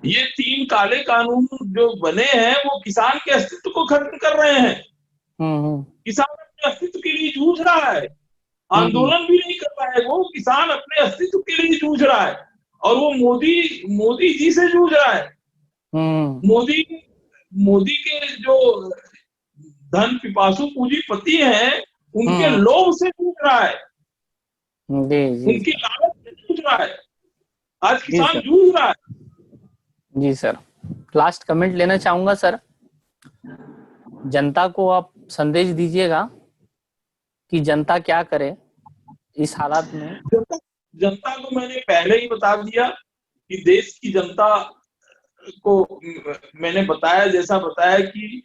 ये 3 काले कानून जो बने हैं वो किसान के अस्तित्व को खत्म कर रहे हैं। किसान अपने अस्तित्व के लिए जूझ रहा है, आंदोलन भी नहीं कर रहा है, वो किसान अपने अस्तित्व के लिए जूझ रहा है और वो मोदी जी से जूझ रहा है। मोदी के जो धन पिपासु पूंजीपति हैं उनके लोभ से जूझ रहा है, उनकी लालच से जूझ रहा है। आज किसान जूझ रहा है। जी सर, लास्ट कमेंट लेना चाहूंगा सर। जनता को आप संदेश दीजिएगा कि जनता क्या करे इस हालात में। जनता को मैंने पहले ही बता दिया कि देश की जनता को मैंने बताया, जैसा बताया कि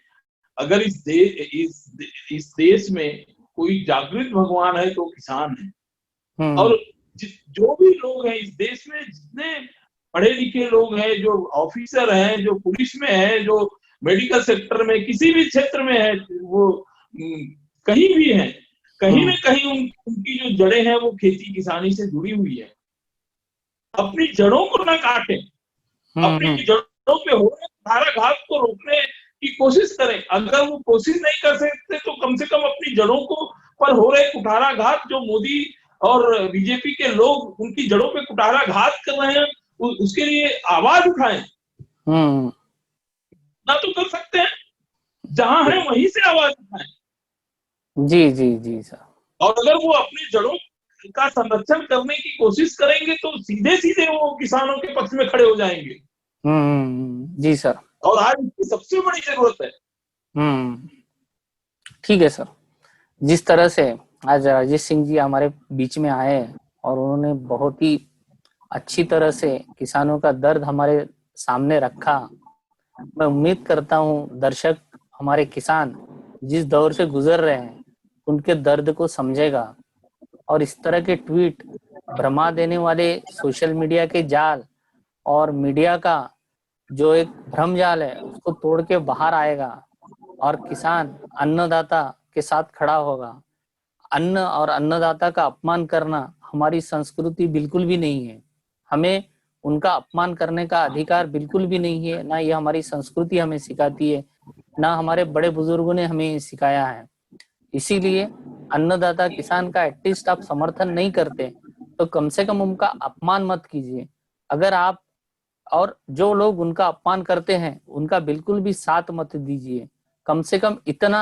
अगर इस देश में कोई जागृत भगवान है तो किसान है। और जो भी लोग हैं इस देश में, जितने पढ़े लिखे लोग हैं, जो ऑफिसर हैं, जो पुलिस में है, जो मेडिकल सेक्टर में, किसी भी क्षेत्र में है, वो कहीं भी है, कहीं न कहीं उनकी जो जड़ें हैं वो खेती किसानी से जुड़ी हुई है। अपनी जड़ों को ना काटें, अपनी जड़ों पे हो रहे कुठाराघात को रोकने की कोशिश करें। अगर वो कोशिश नहीं कर सकते तो कम से कम अपनी जड़ों को पर हो रहे कुठाराघात, जो मोदी और बीजेपी के लोग उनकी जड़ों पे कुठाराघात कर रहे हैं, उसके लिए आवाज उठाएं। ना तो कर सकते हैं, जहां है वहीं से आवाज उठाएं। जी जी जी सर। और अगर वो अपनी जड़ों का संरक्षण करने की कोशिश करेंगे तो सीधे सीधे वो किसानों के पक्ष में खड़े हो जाएंगे। जी सर। और आज इसकी सबसे बड़ी जरूरत है। ठीक है सर। जिस तरह से आज राजेश सिंह जी हमारे बीच में आए और उन्होंने बहुत ही अच्छी तरह से किसानों का दर्द हमारे सामने रखा, मैं उम्मीद करता हूं दर्शक, हमारे किसान जिस दौर से गुजर रहे हैं उनके दर्द को समझेगा और इस तरह के ट्वीट, भ्रमा देने वाले सोशल मीडिया के जाल और मीडिया का जो एक भ्रम जाल है उसको तोड़ के बाहर आएगा और किसान अन्नदाता के साथ खड़ा होगा। अन्न और अन्नदाता का अपमान करना हमारी संस्कृति बिल्कुल भी नहीं है। हमें उनका अपमान करने का अधिकार बिल्कुल भी नहीं है, ना ये हमारी संस्कृति हमें सिखाती है ना हमारे बड़े बुजुर्गों ने हमें सिखाया है। इसीलिए अन्नदाता किसान का एटलीस्ट आप समर्थन नहीं करते तो कम से कम उनका अपमान मत कीजिए। अगर आप और जो लोग उनका अपमान करते हैं उनका बिल्कुल भी साथ मत दीजिए। कम से कम इतना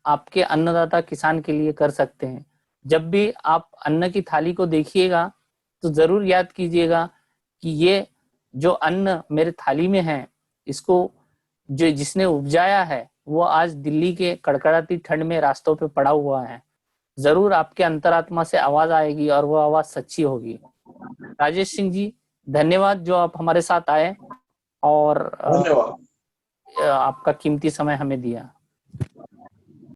आपके अन्नदाता किसान के लिए कर सकते हैं। जब भी आप अन्न की थाली को देखिएगा तो जरूर याद कीजिएगा कि ये जो अन्न मेरे थाली में है, इसको जो जिसने उपजाया है वो आज दिल्ली के कड़कड़ाती ठंड में रास्तों पे पड़ा हुआ है। जरूर आपके अंतरात्मा से आवाज आएगी और वो आवाज सच्ची होगी। राजेश सिंह जी, धन्यवाद जो आप हमारे साथ आए और धन्यवाद। आपका कीमती समय हमें दिया।